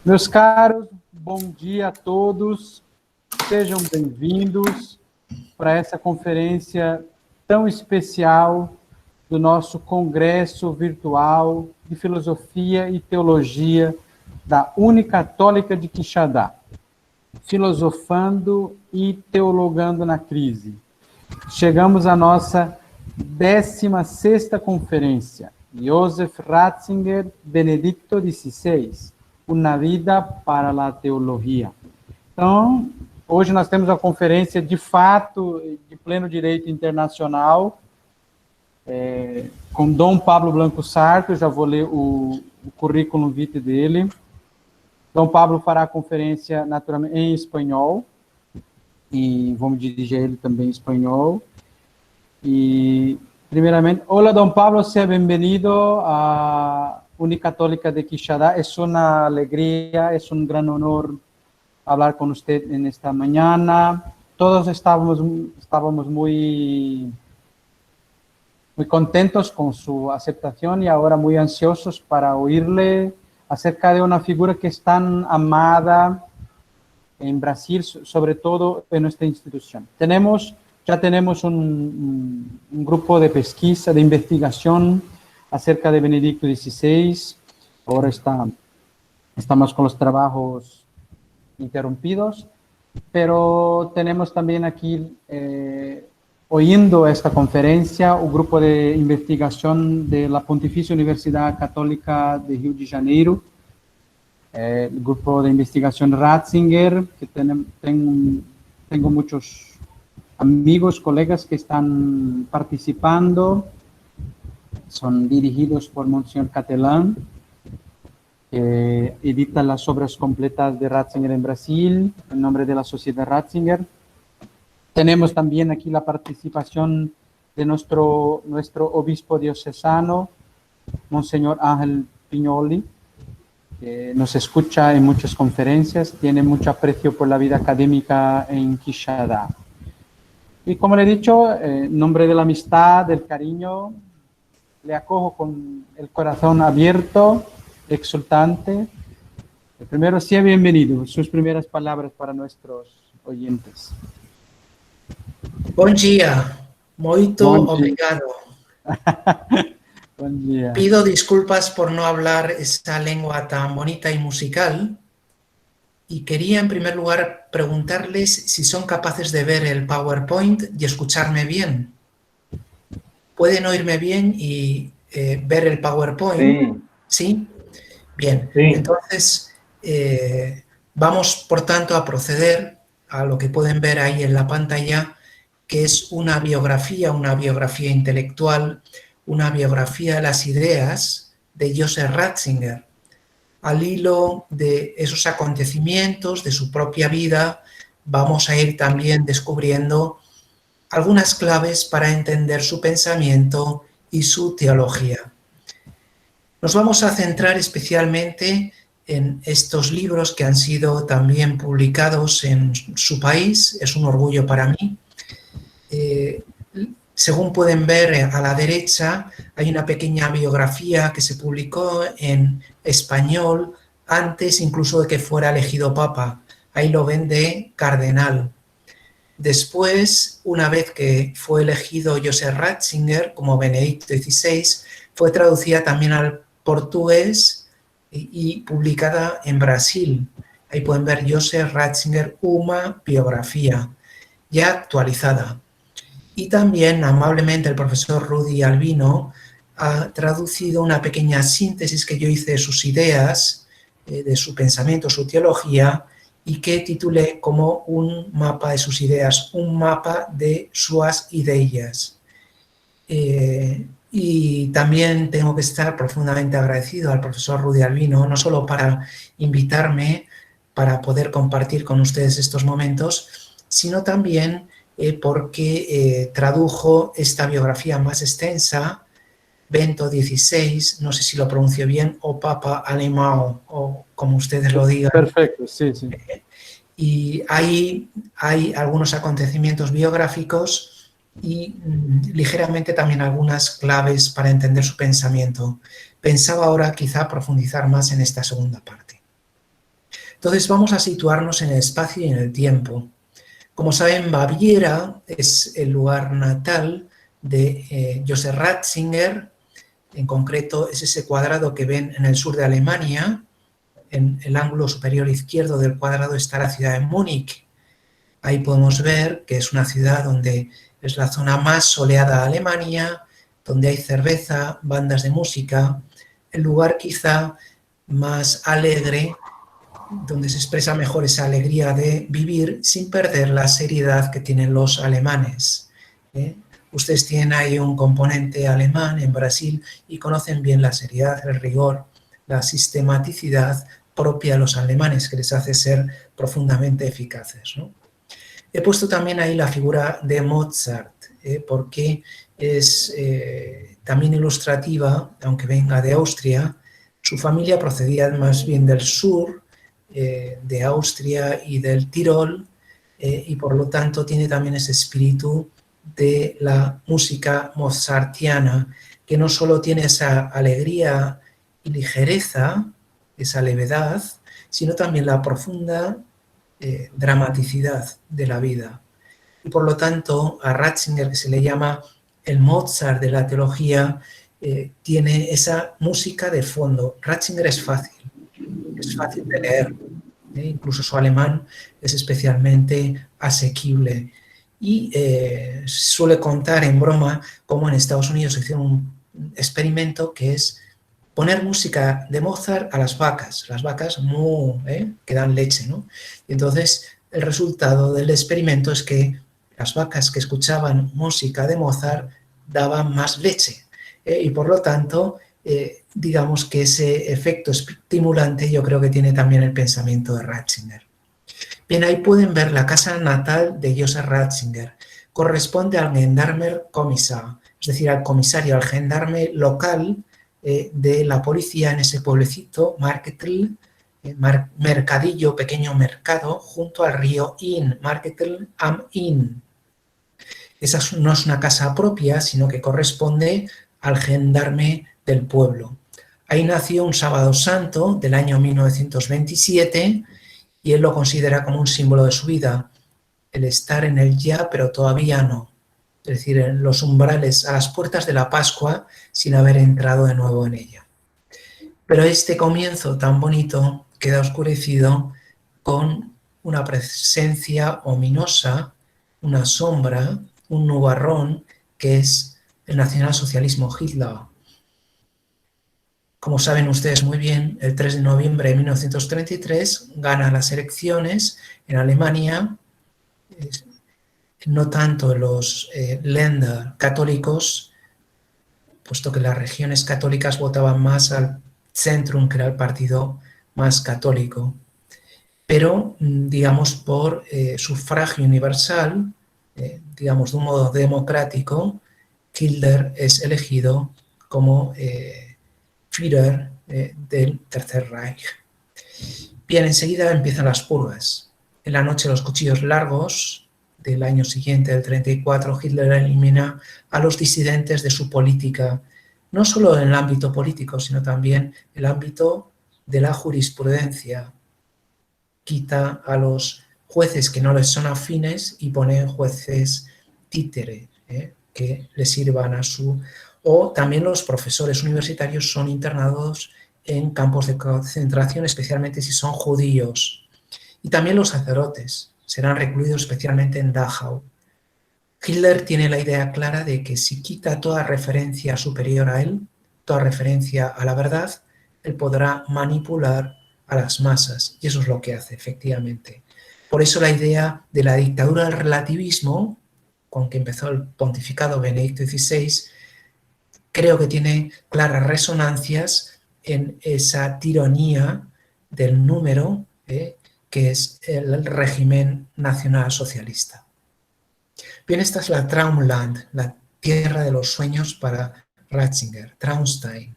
Meus caros, bom dia a todos. Sejam bem-vindos para essa conferência tão especial do nosso Congresso Virtual de Filosofia e Teologia da Unicatólica de Quixadá, filosofando e teologando na crise. Chegamos à nossa 16ª conferência, Joseph Ratzinger, Benedicto XVI, Una vida para la teologia. Então, hoje nós temos a conferência de fato, de pleno direito internacional, com Dom Pablo Blanco Sarto. Eu já vou ler o currículo vitae dele. Dom Pablo fará a conferência naturalmente em espanhol, e vamos dirigir a ele também em espanhol. Y primeramente, hola Don Pablo, sea bienvenido a Unicatólica de Quixadá. Es una alegría, es un gran honor hablar con usted en esta mañana. Todos estábamos muy contentos con su aceptación y ahora muy ansiosos para oírle acerca de una figura que es tan amada en Brasil, sobre todo en nuestra institución. Ya tenemos un grupo de pesquisa, de investigación acerca de Benedicto XVI. Ahora estamos con los trabajos interrumpidos, pero tenemos también aquí, oyendo esta conferencia, un grupo de investigación de la Pontificia Universidad Católica de Río de Janeiro, el grupo de investigación Ratzinger, que tengo muchos amigos, colegas que están participando, son dirigidos por Monseñor Catalán, que edita las obras completas de Ratzinger en Brasil, en nombre de la Sociedad Ratzinger. Tenemos también aquí la participación de nuestro obispo diocesano, Monseñor Ángel Pignoli, que nos escucha en muchas conferencias, tiene mucho aprecio por la vida académica en Quixadá. Y como le he dicho, en nombre de la amistad, del cariño, le acojo con el corazón abierto, exultante. Primero, sea bienvenido. Sus primeras palabras para nuestros oyentes. Bom dia, muito obrigado. Buen día. Pido disculpas por no hablar esa lengua tan bonita y musical. Y quería, en primer lugar, preguntarles si son capaces de ver el PowerPoint y escucharme bien. ¿Pueden oírme bien y ver el PowerPoint? ¿Sí? Bien. Sí. Entonces, vamos, por tanto, a proceder a lo que pueden ver ahí en la pantalla, que es una biografía intelectual, una biografía de las ideas de Joseph Ratzinger. Al hilo de esos acontecimientos, de su propia vida, vamos a ir también descubriendo algunas claves para entender su pensamiento y su teología. Nos vamos a centrar especialmente en estos libros que han sido también publicados en su país. Es un orgullo para mí. Según pueden ver a la derecha, hay una pequeña biografía que se publicó en español antes incluso de que fuera elegido papa. Ahí lo ven de cardenal. Después, una vez que fue elegido Joseph Ratzinger como Benedicto XVI, fue traducida también al portugués y publicada en Brasil. Ahí pueden ver Joseph Ratzinger, una biografía ya actualizada. Y también, amablemente, el profesor Rudy Albino ha traducido una pequeña síntesis que yo hice de sus ideas, de su pensamiento, su teología, y que titulé como un mapa de sus ideas, un mapa de sus ideas. Y también tengo que estar profundamente agradecido al profesor Rudy Albino, no solo para invitarme para poder compartir con ustedes estos momentos, sino también porque tradujo esta biografía más extensa, Bento XVI, no sé si lo pronuncio bien, o Papa Alemão, o como ustedes lo digan. Perfecto, sí, sí. Y ahí hay algunos acontecimientos biográficos y ligeramente también algunas claves para entender su pensamiento. Pensaba ahora quizá profundizar más en esta segunda parte. Entonces vamos a situarnos en el espacio y en el tiempo. Como saben, Baviera es el lugar natal de Joseph Ratzinger. En concreto es ese cuadrado que ven en el sur de Alemania. En el ángulo superior izquierdo del cuadrado está la ciudad de Múnich. Ahí podemos ver que es una ciudad donde es la zona más soleada de Alemania, donde hay cerveza, bandas de música, el lugar quizá más alegre, donde se expresa mejor esa alegría de vivir sin perder la seriedad que tienen los alemanes. Ustedes tienen ahí un componente alemán en Brasil y conocen bien la seriedad, el rigor, la sistematicidad propia de los alemanes, que les hace ser profundamente eficaces, ¿no? He puesto también ahí la figura de Mozart, porque es también ilustrativa, aunque venga de Austria. Su familia procedía más bien del sur, de Austria y del Tirol, y por lo tanto tiene también ese espíritu de la música mozartiana, que no solo tiene esa alegría y ligereza, esa levedad, sino también la profunda dramaticidad de la vida. Y por lo tanto, a Ratzinger, que se le llama el Mozart de la teología, tiene esa música de fondo. Ratzinger es fácil de leer, incluso su alemán es especialmente asequible. Y suele contar en broma cómo en Estados Unidos hicieron un experimento que es poner música de Mozart a las vacas que dan leche, ¿no? Y entonces el resultado del experimento es que las vacas que escuchaban música de Mozart daban más leche, y por lo tanto digamos que ese efecto estimulante yo creo que tiene también el pensamiento de Ratzinger. Bien, ahí pueden ver la casa natal de Joseph Ratzinger. Corresponde al Gendarmerkommissar, es decir, al comisario, al gendarme local de la policía en ese pueblecito, Marketl, mercadillo, pequeño mercado, junto al río Inn, Marketl am Inn. Esa no es una casa propia, sino que corresponde al gendarme del pueblo. Ahí nació un sábado santo del año 1927 y él lo considera como un símbolo de su vida, el estar en el ya, pero todavía no. Es decir, en los umbrales, a las puertas de la Pascua, sin haber entrado de nuevo en ella. Pero este comienzo tan bonito queda oscurecido con una presencia ominosa, una sombra, un nubarrón, que es el nacionalsocialismo Hitler. Como saben ustedes muy bien, el 3 de noviembre de 1933 gana las elecciones en Alemania, no tanto en los Länder católicos, puesto que las regiones católicas votaban más al Zentrum, que era el partido más católico, pero digamos por sufragio universal, digamos de un modo democrático, Hitler es elegido como Führer del Tercer Reich. Bien, enseguida empiezan las purgas. En la noche de los cuchillos largos del año siguiente, del 34, Hitler elimina a los disidentes de su política, no solo en el ámbito político, sino también en el ámbito de la jurisprudencia. Quita a los jueces que no les son afines y pone jueces títere, que le sirvan a su... O también los profesores universitarios son internados en campos de concentración, especialmente si son judíos. Y también los sacerdotes serán recluidos especialmente en Dachau. Hitler tiene la idea clara de que si quita toda referencia superior a él, toda referencia a la verdad, él podrá manipular a las masas. Y eso es lo que hace, efectivamente. Por eso la idea de la dictadura del relativismo, con que empezó el pontificado Benedicto XVI, creo que tiene claras resonancias en esa tiranía del número, que es el régimen nacionalsocialista. Bien, esta es la Traumland, la tierra de los sueños para Ratzinger, Traunstein.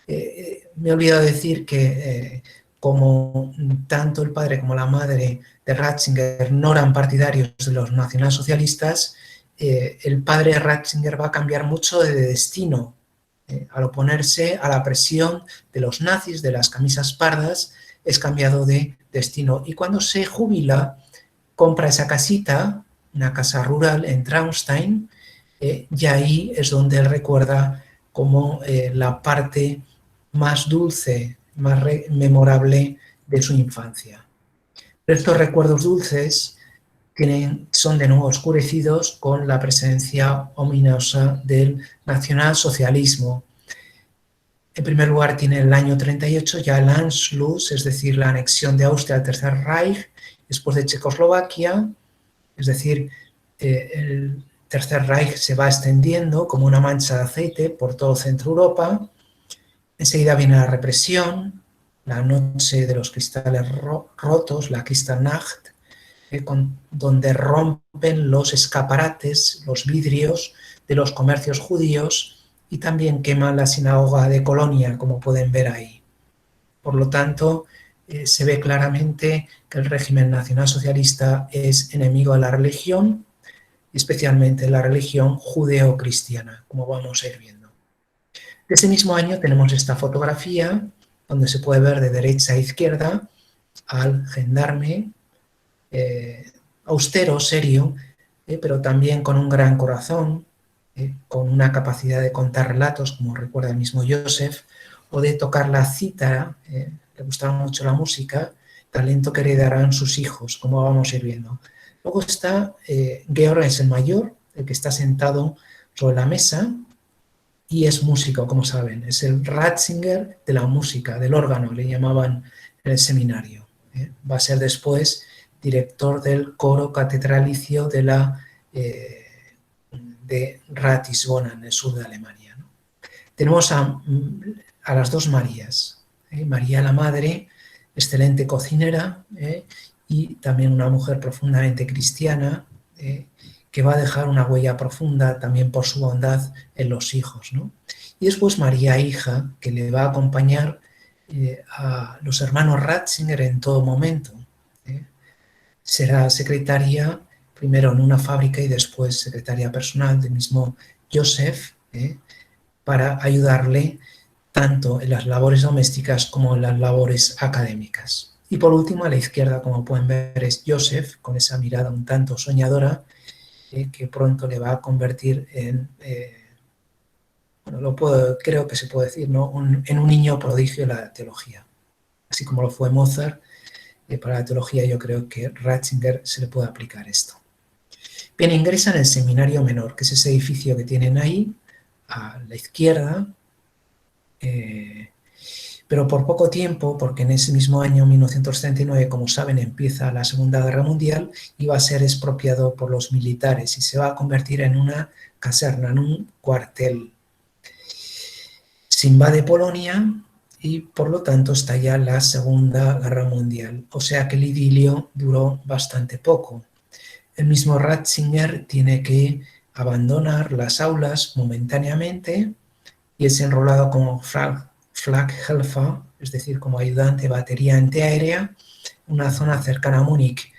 Me he olvidado decir que como tanto el padre como la madre de Ratzinger no eran partidarios de los nacionalsocialistas, el padre Ratzinger va a cambiar mucho de destino al oponerse a la presión de los nazis, de las camisas pardas, es cambiado de destino. Y cuando se jubila, compra esa casita, una casa rural en Traunstein, y ahí es donde él recuerda como la parte más dulce, más memorable de su infancia. Estos recuerdos dulces son de nuevo oscurecidos con la presencia ominosa del nacionalsocialismo. En primer lugar tiene el año 38 ya el Anschluss, es decir, la anexión de Austria al Tercer Reich, después de Checoslovaquia, es decir, el Tercer Reich se va extendiendo como una mancha de aceite por todo Centro Europa. Enseguida viene la represión, la noche de los cristales rotos, la Kristallnacht, donde rompen los escaparates, los vidrios de los comercios judíos y también queman la sinagoga de Colonia, como pueden ver ahí. Por lo tanto, se ve claramente que el régimen nacionalsocialista es enemigo de la religión, especialmente la religión judeo-cristiana, como vamos a ir viendo. De ese mismo año tenemos esta fotografía, donde se puede ver de derecha a izquierda al gendarme, austero, serio, pero también con un gran corazón, con una capacidad de contar relatos, como recuerda el mismo Joseph, o de tocar la cítara, le gustaba mucho la música, talento que heredarán sus hijos, como vamos a ir viendo. Luego está Georg, es el mayor, el que está sentado sobre la mesa, y es músico, como saben, es el Ratzinger de la música, del órgano, le llamaban en el seminario. Va a ser después director del coro catedralicio de Ratisbona, en el sur de Alemania, ¿no? Tenemos a las dos Marías, María la Madre, excelente cocinera, y también una mujer profundamente cristiana, que va a dejar una huella profunda también por su bondad en los hijos, ¿no? Y después María hija, que le va a acompañar a los hermanos Ratzinger en todo momento. Será secretaria primero en una fábrica y después secretaria personal del mismo Joseph, para ayudarle tanto en las labores domésticas como en las labores académicas. Y por último, a la izquierda, como pueden ver, es Joseph, con esa mirada un tanto soñadora, que pronto le va a convertir en, creo que se puede decir, ¿no? en un niño prodigio de la teología. Así como lo fue Mozart, para la teología yo creo que Ratzinger se le puede aplicar esto. Bien, ingresa en el seminario menor, que es ese edificio que tienen ahí, a la izquierda, pero por poco tiempo, porque en ese mismo año, 1939, como saben, empieza la Segunda Guerra Mundial y va a ser expropiado por los militares y se va a convertir en una caserna, en un cuartel. Se invade Polonia y por lo tanto estalla la Segunda Guerra Mundial, o sea que el idilio duró bastante poco. El mismo Ratzinger tiene que abandonar las aulas momentáneamente y es enrolado como Flakhelfer, es decir, como ayudante de batería antiaérea, en una zona cercana a Múnich.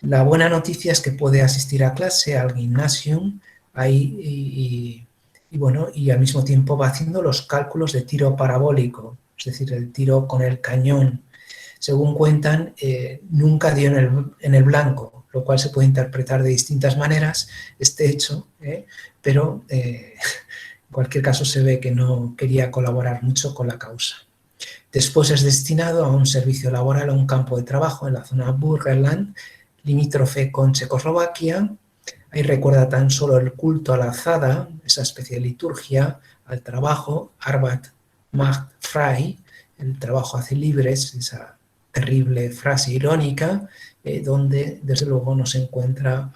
La buena noticia es que puede asistir a clase, al gymnasium, ahí y al mismo tiempo va haciendo los cálculos de tiro parabólico, es decir, el tiro con el cañón. Según cuentan, nunca dio en el blanco, lo cual se puede interpretar de distintas maneras, este hecho, pero en cualquier caso se ve que no quería colaborar mucho con la causa. Después es destinado a un servicio laboral, a un campo de trabajo en la zona Burgenland, limítrofe con Checoslovaquia. Ahí recuerda tan solo el culto a la azada, esa especie de liturgia, al trabajo, Arbeit macht frei, el trabajo hace libres, esa terrible frase irónica, donde desde luego no se encuentra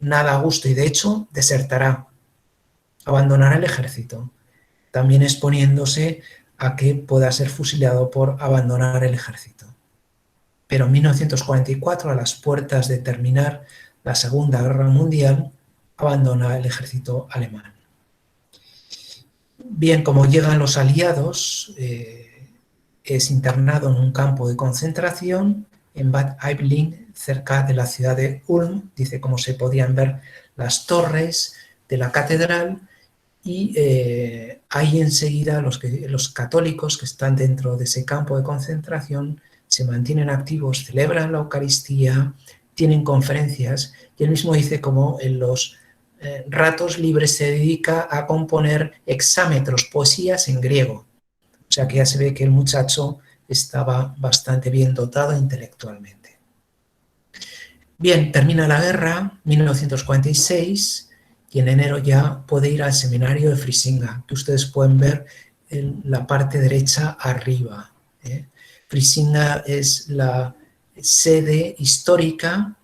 nada a gusto y de hecho desertará, abandonará el ejército, también exponiéndose a que pueda ser fusilado por abandonar el ejército. Pero en 1944, a las puertas de terminar la Segunda Guerra Mundial, abandona el ejército alemán. Bien, como llegan los aliados, es internado en un campo de concentración en Bad Aibling, cerca de la ciudad de Ulm, dice cómo se podían ver las torres de la catedral, y ahí enseguida los católicos que están dentro de ese campo de concentración se mantienen activos, celebran la Eucaristía, tienen conferencias, y él mismo dice como en los ratos libres se dedica a componer hexámetros, poesías en griego. O sea que ya se ve que el muchacho estaba bastante bien dotado intelectualmente. Bien, termina la guerra, 1946, y en enero ya puede ir al seminario de Frisinga, que ustedes pueden ver en la parte derecha arriba. Frisinga es la sede histórica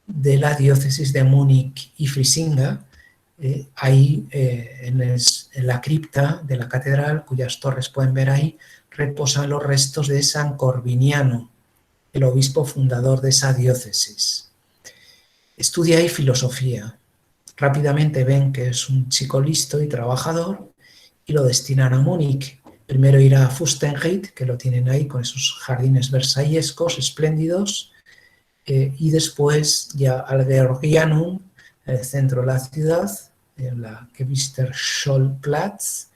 de la diócesis de Múnich y Frisinga, ahí en la cripta de la catedral, cuyas torres pueden ver ahí, reposan los restos de San Corviniano, el obispo fundador de esa diócesis. Estudia ahí filosofía. Rápidamente ven que es un chico listo y trabajador y lo destinan a Múnich. Primero irá a Fürstenried, que lo tienen ahí con esos jardines versallescos espléndidos, y después ya al Georgianum, el centro de la ciudad, en la Gewister-Scholl-Platz,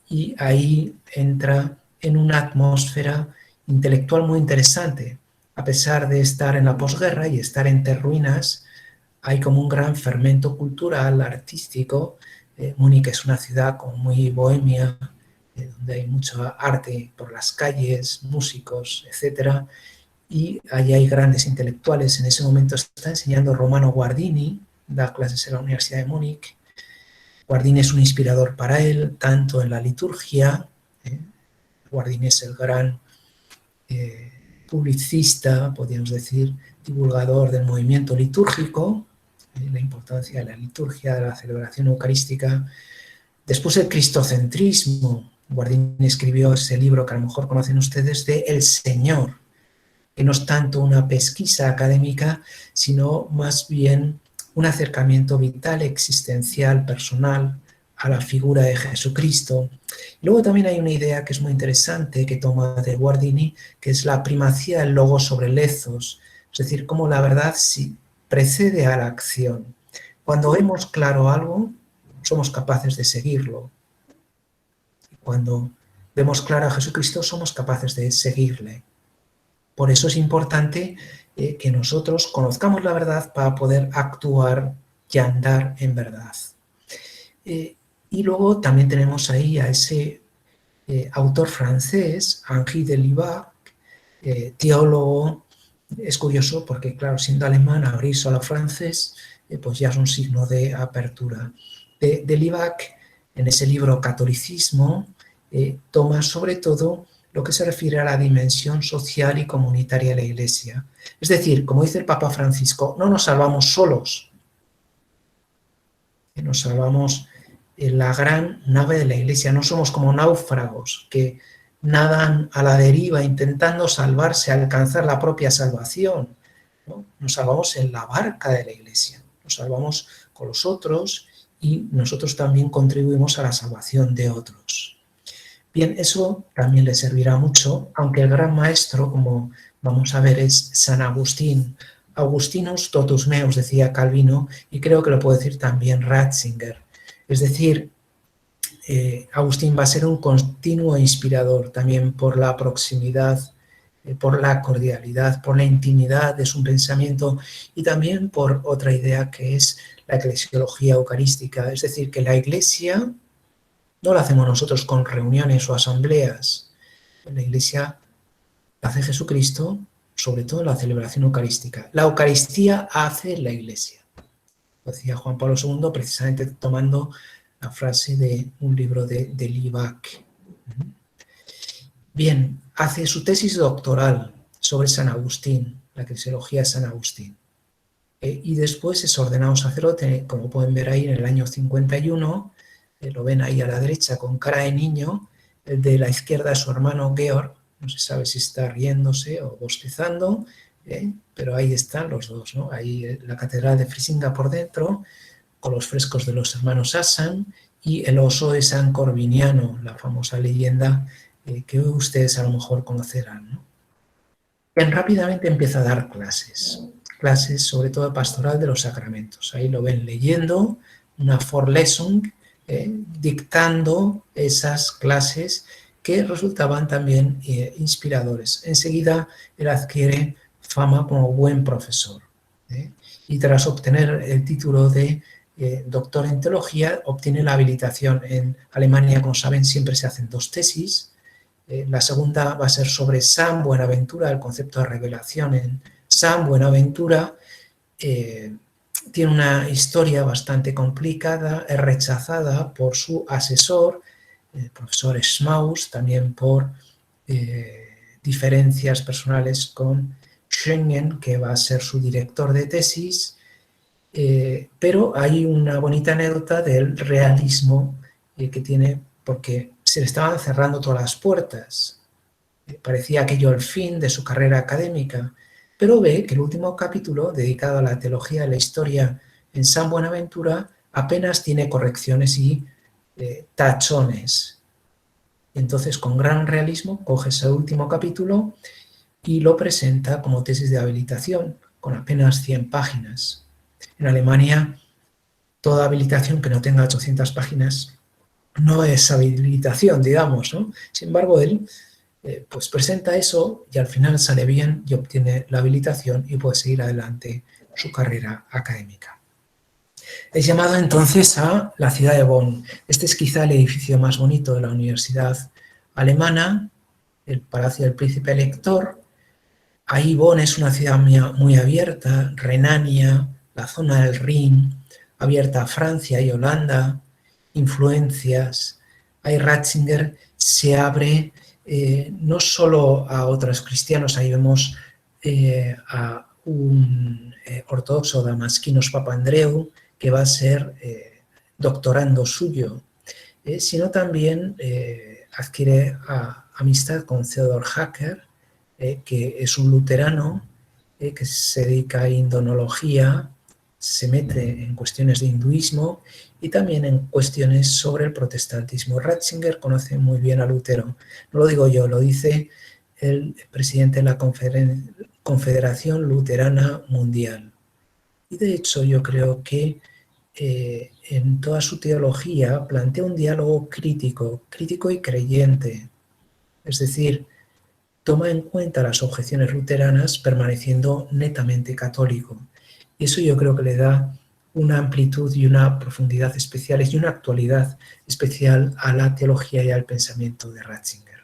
y ahí entra en una atmósfera intelectual muy interesante. A pesar de estar en la posguerra y estar entre ruinas, hay como un gran fermento cultural, artístico. Múnich es una ciudad como muy bohemia, donde hay mucho arte por las calles, músicos, etc. Y allí hay grandes intelectuales. En ese momento está enseñando Romano Guardini, da clases en la Universidad de Múnich. Guardini es un inspirador para él, tanto en la liturgia. Guardini es el gran publicista, podríamos decir, divulgador del movimiento litúrgico, la importancia de la liturgia, de la celebración eucarística. Después el cristocentrismo. Guardini escribió ese libro que a lo mejor conocen ustedes, de El Señor, que no es tanto una pesquisa académica, sino más bien un acercamiento vital, existencial, personal, a la figura de Jesucristo. Y luego también hay una idea que es muy interesante, que toma de Guardini, que es la primacía del logos sobre el ethos, es decir, cómo la verdad sí precede a la acción. Cuando vemos claro algo, somos capaces de seguirlo. Cuando vemos claro a Jesucristo, somos capaces de seguirle. Por eso es importante que nosotros conozcamos la verdad para poder actuar y andar en verdad. Y luego también tenemos ahí a ese autor francés, Henri de Libac, teólogo. Es curioso porque, claro, siendo alemán, abrir solo a francés, pues ya es un signo de apertura. De Libac, en ese libro Catolicismo, toma sobre todo lo que se refiere a la dimensión social y comunitaria de la Iglesia. Es decir, como dice el Papa Francisco, no nos salvamos solos, nos salvamos en la gran nave de la Iglesia, no somos como náufragos que nadan a la deriva intentando salvarse, alcanzar la propia salvación, ¿no? Nos salvamos en la barca de la Iglesia, nos salvamos con los otros y nosotros también contribuimos a la salvación de otros. Bien, eso también le servirá mucho, aunque el gran maestro, como vamos a ver, es San Agustín. Augustinus totus meus, decía Calvino, y creo que lo puede decir también Ratzinger. Es decir, Agustín va a ser un continuo inspirador también por la proximidad, por la cordialidad, por la intimidad de su pensamiento y también por otra idea que es la eclesiología eucarística. Es decir, que la Iglesia no la hacemos nosotros con reuniones o asambleas. La Iglesia la hace Jesucristo, sobre todo en la celebración eucarística. La Eucaristía hace la Iglesia. Lo decía Juan Pablo II, precisamente tomando la frase de un libro de Libac. Bien, hace su tesis doctoral sobre San Agustín, la eclesiología de San Agustín. Y después es ordenado sacerdote, como pueden ver ahí, en el año 51, lo ven ahí a la derecha con cara de niño, el de la izquierda es su hermano Georg, no se sabe si está riéndose o bostezando, pero ahí están los dos, ¿no? Ahí la catedral de Frisinga por dentro, con los frescos de los hermanos Assan y el oso de San Corviniano, la famosa leyenda que ustedes a lo mejor conocerán, ¿no? Bien, rápidamente empieza a dar clases sobre todo de pastoral de los sacramentos. Ahí lo ven leyendo una Vorlesung, dictando esas clases que resultaban también inspiradores. Enseguida él adquiere fama como buen profesor, y tras obtener el título de doctor en teología, obtiene la habilitación. En Alemania, como saben, siempre se hacen 2 tesis. La segunda va a ser sobre San Buenaventura, el concepto de revelación en San Buenaventura. Tiene una historia bastante complicada, es rechazada por su asesor, el profesor Schmaus, también por diferencias personales con Schengen, que va a ser su director de tesis, pero hay una bonita anécdota del realismo que tiene, porque se le estaban cerrando todas las puertas. Parecía aquello el fin de su carrera académica, pero ve que el último capítulo, dedicado a la teología de la historia en San Buenaventura, apenas tiene correcciones y tachones. Entonces, con gran realismo, coge ese último capítulo y lo presenta como tesis de habilitación, con apenas 100 páginas. En Alemania, toda habilitación que no tenga 800 páginas no es habilitación, digamos, ¿no? Sin embargo, él pues presenta eso y al final sale bien y obtiene la habilitación y puede seguir adelante su carrera académica. Es llamado entonces a la ciudad de Bonn. Este es quizá el edificio más bonito de la universidad alemana, el Palacio del Príncipe Elector. Ahí Bonn es una ciudad muy abierta, Renania, la zona del Rin, abierta a Francia y Holanda, influencias. Ahí Ratzinger se abre no solo a otros cristianos, ahí vemos a un ortodoxo damasquinos Papandreou, que va a ser doctorando suyo, sino también adquiere amistad con Theodor Hacker, que es un luterano que se dedica a indonología, se mete en cuestiones de hinduismo y también en cuestiones sobre el protestantismo. Ratzinger conoce muy bien a Lutero. No lo digo yo, lo dice el presidente de la Confederación Luterana Mundial. Y de hecho yo creo que en toda su teología plantea un diálogo crítico y creyente. Es decir, toma en cuenta las objeciones luteranas permaneciendo netamente católico. Y eso yo creo que le da una amplitud y una profundidad especiales y una actualidad especial a la teología y al pensamiento de Ratzinger.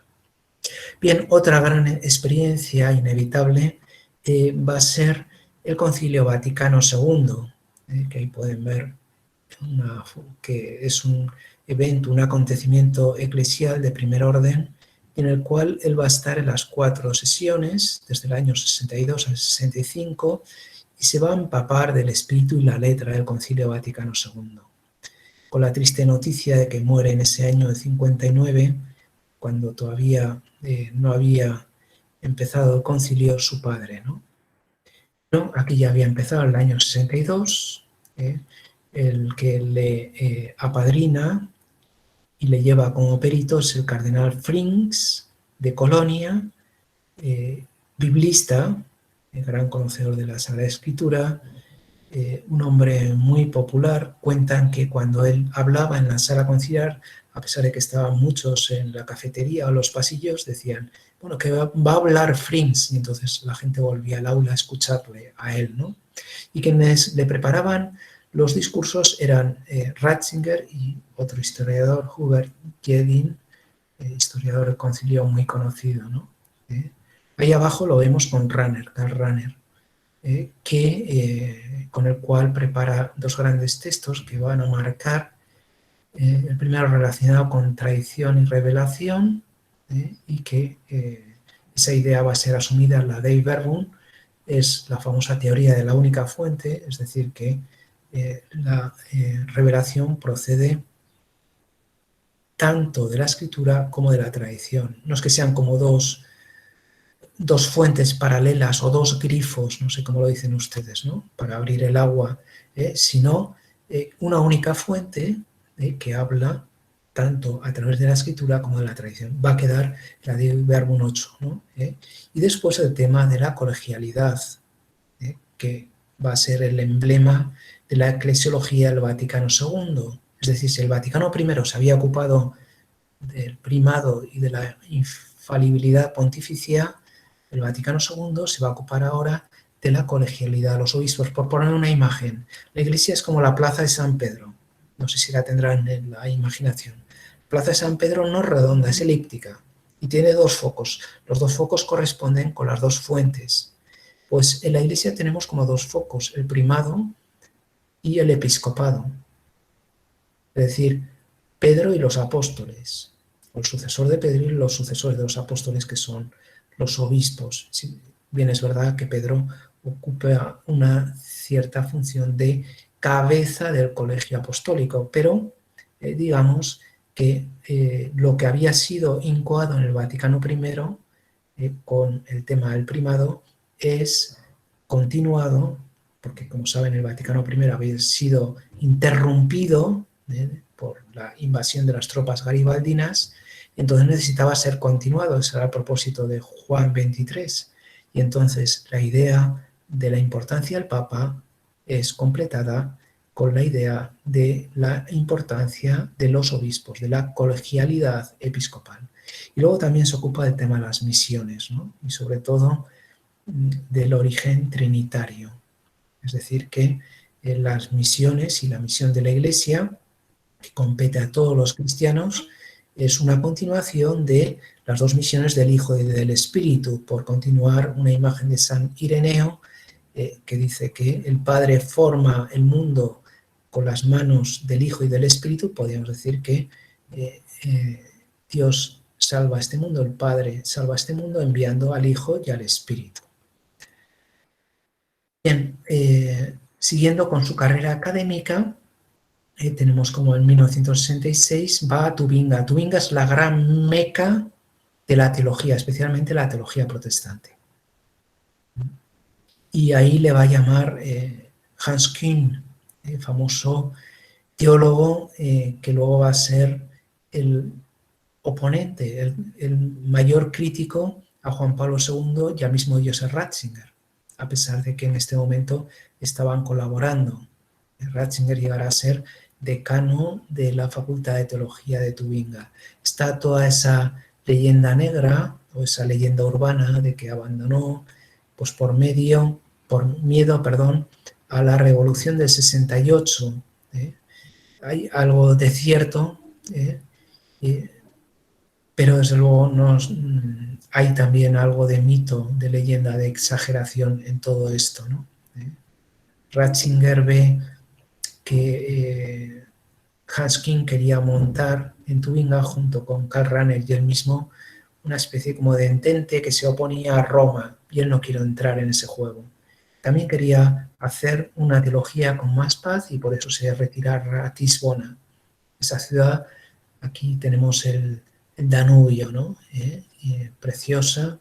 Bien, otra gran experiencia inevitable va a ser el Concilio Vaticano II, que ahí pueden ver que es un evento, un acontecimiento eclesial de primer orden, en el cual él va a estar en las 4 sesiones, desde el año 62 al 65, y se va a empapar del espíritu y la letra del Concilio Vaticano II. Con la triste noticia de que muere en ese año de 59, cuando todavía no había empezado el concilio, su padre, ¿no? Pero aquí ya había empezado en el año 62, el que le apadrina y le lleva como perito es el cardenal Frings de Colonia, biblista, gran conocedor de la Sagrada Escritura, un hombre muy popular. Cuentan que cuando él hablaba en la sala conciliar, a pesar de que estaban muchos en la cafetería o los pasillos, decían, bueno, que va a hablar Frings, y entonces la gente volvía al aula a escucharle a él, ¿no? Y quienes le preparaban los discursos eran Ratzinger y otro historiador, Hubert Jedin, historiador del concilio muy conocido, ¿no? Ahí abajo lo vemos con Karl Rahner, con el cual prepara 2 grandes textos que van a marcar, el primero relacionado con tradición y revelación, y que esa idea va a ser asumida en la Dei Verbum, es la famosa teoría de la única fuente, es decir, que la revelación procede tanto de la escritura como de la tradición. No es que sean como dos fuentes paralelas o 2 grifos, no sé cómo lo dicen ustedes, ¿no?, para abrir el agua, sino una única fuente que habla tanto a través de la escritura como de la tradición. Va a quedar la Dei Verbum 8, ¿no? Y después el tema de la colegialidad, que va a ser el emblema de la eclesiología del Vaticano II, Es decir, si el Vaticano I se había ocupado del primado y de la infalibilidad pontificia, el Vaticano II se va a ocupar ahora de la colegialidad de los obispos. Por poner una imagen, la iglesia es como la plaza de San Pedro, no sé si la tendrán en la imaginación. La plaza de San Pedro no es redonda, es elíptica y tiene dos focos. Los dos focos corresponden con las dos fuentes. Pues en la iglesia tenemos como dos focos, el primado y el episcopado. Es decir, Pedro y los apóstoles, o el sucesor de Pedro y los sucesores de los apóstoles, que son los obispos. Si bien es verdad que Pedro ocupa una cierta función de cabeza del colegio apostólico, pero digamos que lo que había sido incoado en el Vaticano I con el tema del primado es continuado, porque como saben el Vaticano I había sido interrumpido por la invasión de las tropas garibaldinas, y entonces necesitaba ser continuado. Ese era el propósito de Juan XXIII. Y entonces la idea de la importancia del Papa es completada con la idea de la importancia de los obispos, de la colegialidad episcopal. Y luego también se ocupa del tema de las misiones, ¿no? Y sobre todo del origen trinitario. Es decir, que las misiones y la misión de la Iglesia, que compete a todos los cristianos, es una continuación de las dos misiones del Hijo y del Espíritu, por continuar una imagen de San Ireneo, que dice que el Padre forma el mundo con las manos del Hijo y del Espíritu. Podríamos decir que Dios salva a este mundo, el Padre salva a este mundo enviando al Hijo y al Espíritu. Bien, siguiendo con su carrera académica, tenemos como en 1966 va a Tubinga. Tubinga es la gran meca de la teología, especialmente la teología protestante. Y ahí le va a llamar Hans Kühn, famoso teólogo que luego va a ser el oponente, el mayor crítico a Juan Pablo II y al mismo Joseph Ratzinger, a pesar de que en este momento estaban colaborando. Ratzinger llegará a ser decano de la Facultad de Teología de Tubinga. Está toda esa leyenda negra, o esa leyenda urbana de que abandonó pues por miedo, a la Revolución del 68. Hay algo de cierto, pero desde luego hay también algo de mito, de leyenda, de exageración en todo esto, ¿no? Ratzinger ve que Hans Kühn quería montar en Tubinga, junto con Karl Rahner y él mismo, una especie como de entente que se oponía a Roma, y él no quiso entrar en ese juego. También quería hacer una teología con más paz y por eso se retira a Ratisbona. Esa ciudad, aquí tenemos el Danubio, ¿no? Preciosa,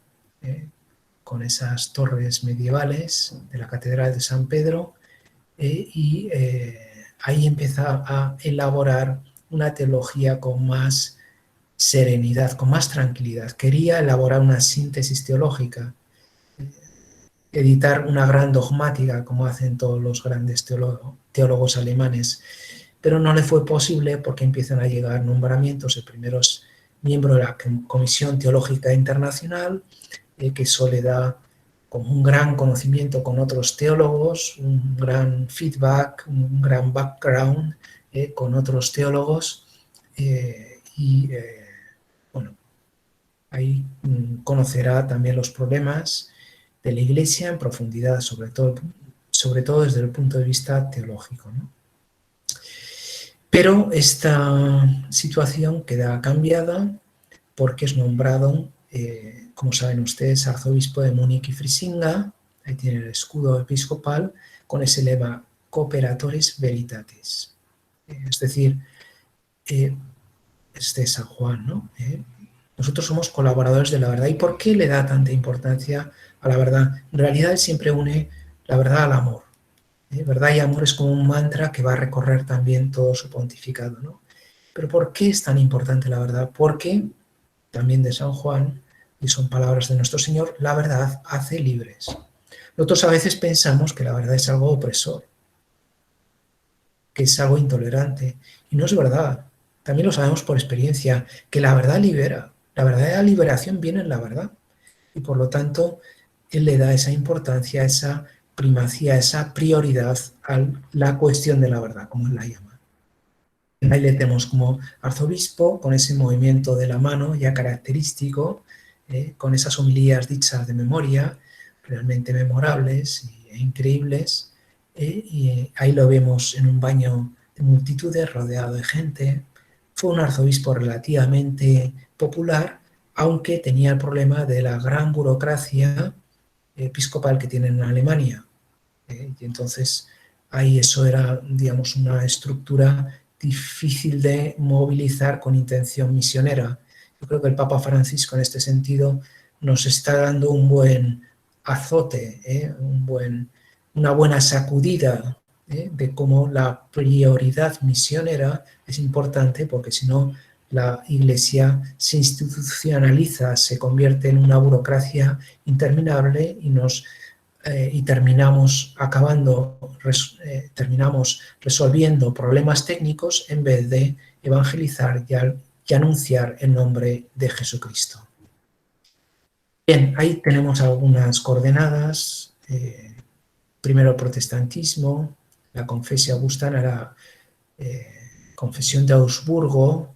con esas torres medievales de la Catedral de San Pedro, y ahí empieza a elaborar una teología con más serenidad, con más tranquilidad. Quería elaborar una síntesis teológica, editar una gran dogmática, como hacen todos los grandes teólogos alemanes, pero no le fue posible porque empiezan a llegar nombramientos de primeros miembros de la Comisión Teológica Internacional, que eso le da con un gran conocimiento con otros teólogos, un gran feedback, un gran background con otros teólogos, bueno, ahí conocerá también los problemas de la Iglesia en profundidad, sobre todo desde el punto de vista teológico, ¿no? Pero esta situación queda cambiada porque es nombrado, como saben ustedes, arzobispo de Múnich y Frisinga. Ahí tiene el escudo episcopal con ese lema Cooperatores Veritatis. Es decir, es de San Juan, ¿no? Nosotros somos colaboradores de la verdad. ¿Y por qué le da tanta importancia a la verdad? En realidad él siempre une la verdad al amor. Verdad y amor es como un mantra que va a recorrer también todo su pontificado, ¿no? Pero ¿por qué es tan importante la verdad? Porque también de San Juan, y son palabras de nuestro Señor, la verdad hace libres. Nosotros a veces pensamos que la verdad es algo opresor. que es algo intolerante. Y no es verdad. También lo sabemos por experiencia, que la verdad libera. La verdadera liberación viene en la verdad. Y por lo tanto, él le da esa importancia, esa primacía, esa prioridad a la cuestión de la verdad, como él la llama. Ahí le tenemos como arzobispo, con ese movimiento de la mano ya característico, con esas homilías dichas de memoria, realmente memorables e increíbles, y ahí lo vemos en un baño de multitudes, rodeado de gente. Fue un arzobispo relativamente popular, aunque tenía el problema de la gran burocracia episcopal que tienen en Alemania. Y entonces ahí eso era, digamos, una estructura difícil de movilizar con intención misionera. Yo creo que el Papa Francisco en este sentido nos está dando un buen azote, una buena sacudida de cómo la prioridad misionera es importante, porque si no la Iglesia se institucionaliza, se convierte en una burocracia interminable y terminamos terminamos resolviendo problemas técnicos en vez de evangelizar y anunciar el nombre de Jesucristo. Bien, ahí tenemos algunas coordenadas. Primero el protestantismo, la confesión augustana, la confesión de Augsburgo,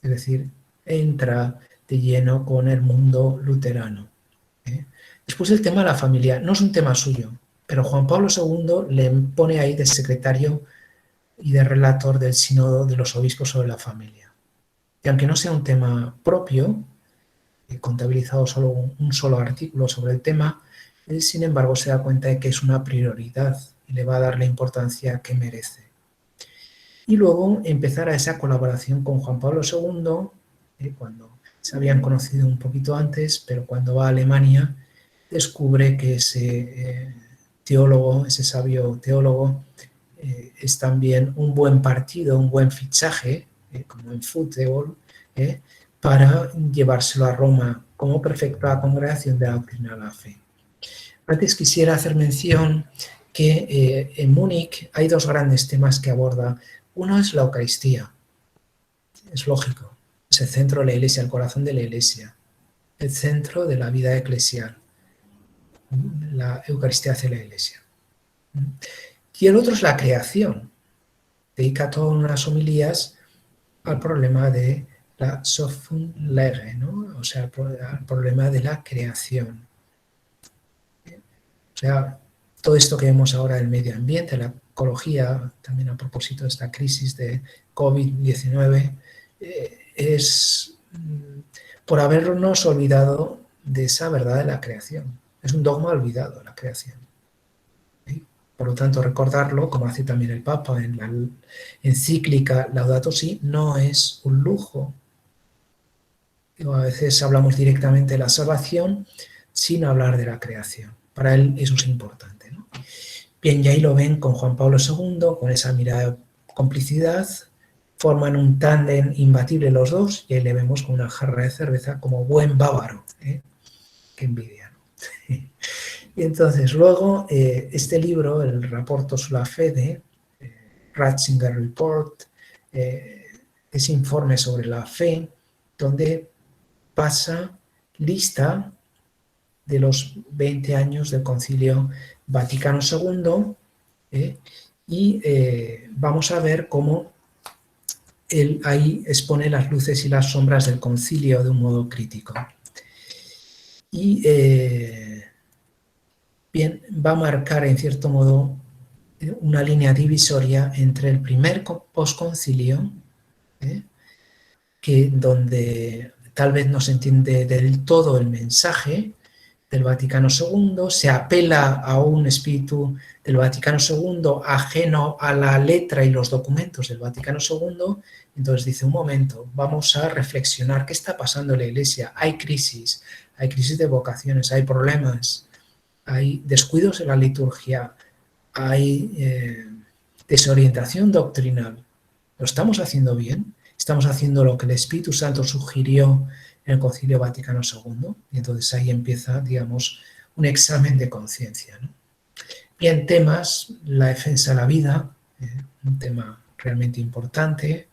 es decir, entra de lleno con el mundo luterano. Después el tema de la familia, no es un tema suyo, pero Juan Pablo II le pone ahí de secretario y de relator del sínodo de los obispos sobre la familia. Y aunque no sea un tema propio, he contabilizado solo un solo artículo sobre el tema, él sin embargo se da cuenta de que es una prioridad y le va a dar la importancia que merece. Y luego empezar a esa colaboración con Juan Pablo II, cuando se habían conocido un poquito antes, pero cuando va a Alemania descubre que ese teólogo, ese sabio teólogo, es también un buen partido, un buen fichaje, como en fútbol, para llevárselo a Roma como prefecto a la Congregación de la Doctrina de la Fe. Antes quisiera hacer mención que en Múnich hay dos grandes temas que aborda. Uno es la Eucaristía, es lógico, es el centro de la Iglesia, el corazón de la Iglesia, el centro de la vida eclesial, la Eucaristía hacia la Iglesia. Y el otro es la creación. Dedica todas unas homilías al problema de la Schöpfungslehre, ¿no? O sea, al problema de la creación. O sea, todo esto que vemos ahora del medio ambiente, la ecología, también a propósito de esta crisis de COVID-19, es por habernos olvidado de esa verdad de la creación. Es un dogma olvidado, la creación. Por lo tanto, recordarlo, como hace también el Papa en la encíclica Laudato Si, no es un lujo. A veces hablamos directamente de la salvación sin hablar de la creación. Para él eso es importante, ¿no? Bien, y ahí lo ven con Juan Pablo II, con esa mirada de complicidad, forman un tándem imbatible los dos, y ahí le vemos con una jarra de cerveza como buen bávaro. Qué envidia, ¿no? Y entonces luego este libro, el Rapporto sulla Fede, Ratzinger Report, ese informe sobre la fe, donde pasa lista de los 20 años del Concilio Vaticano II, y vamos a ver cómo él ahí expone las luces y las sombras del concilio de un modo crítico. Y bien, va a marcar en cierto modo una línea divisoria entre el primer posconcilio, donde tal vez no se entiende del todo el mensaje del Vaticano II, se apela a un espíritu del Vaticano II ajeno a la letra y los documentos del Vaticano II. Entonces dice, un momento, vamos a reflexionar qué está pasando en la Iglesia. Hay crisis de vocaciones, hay problemas, hay descuidos en la liturgia, hay desorientación doctrinal. ¿Lo estamos haciendo bien? ¿Estamos haciendo lo que el Espíritu Santo sugirió en el Concilio Vaticano II? Y entonces ahí empieza, digamos, un examen de conciencia, ¿no? Bien, temas, la defensa de la vida, un tema realmente importante.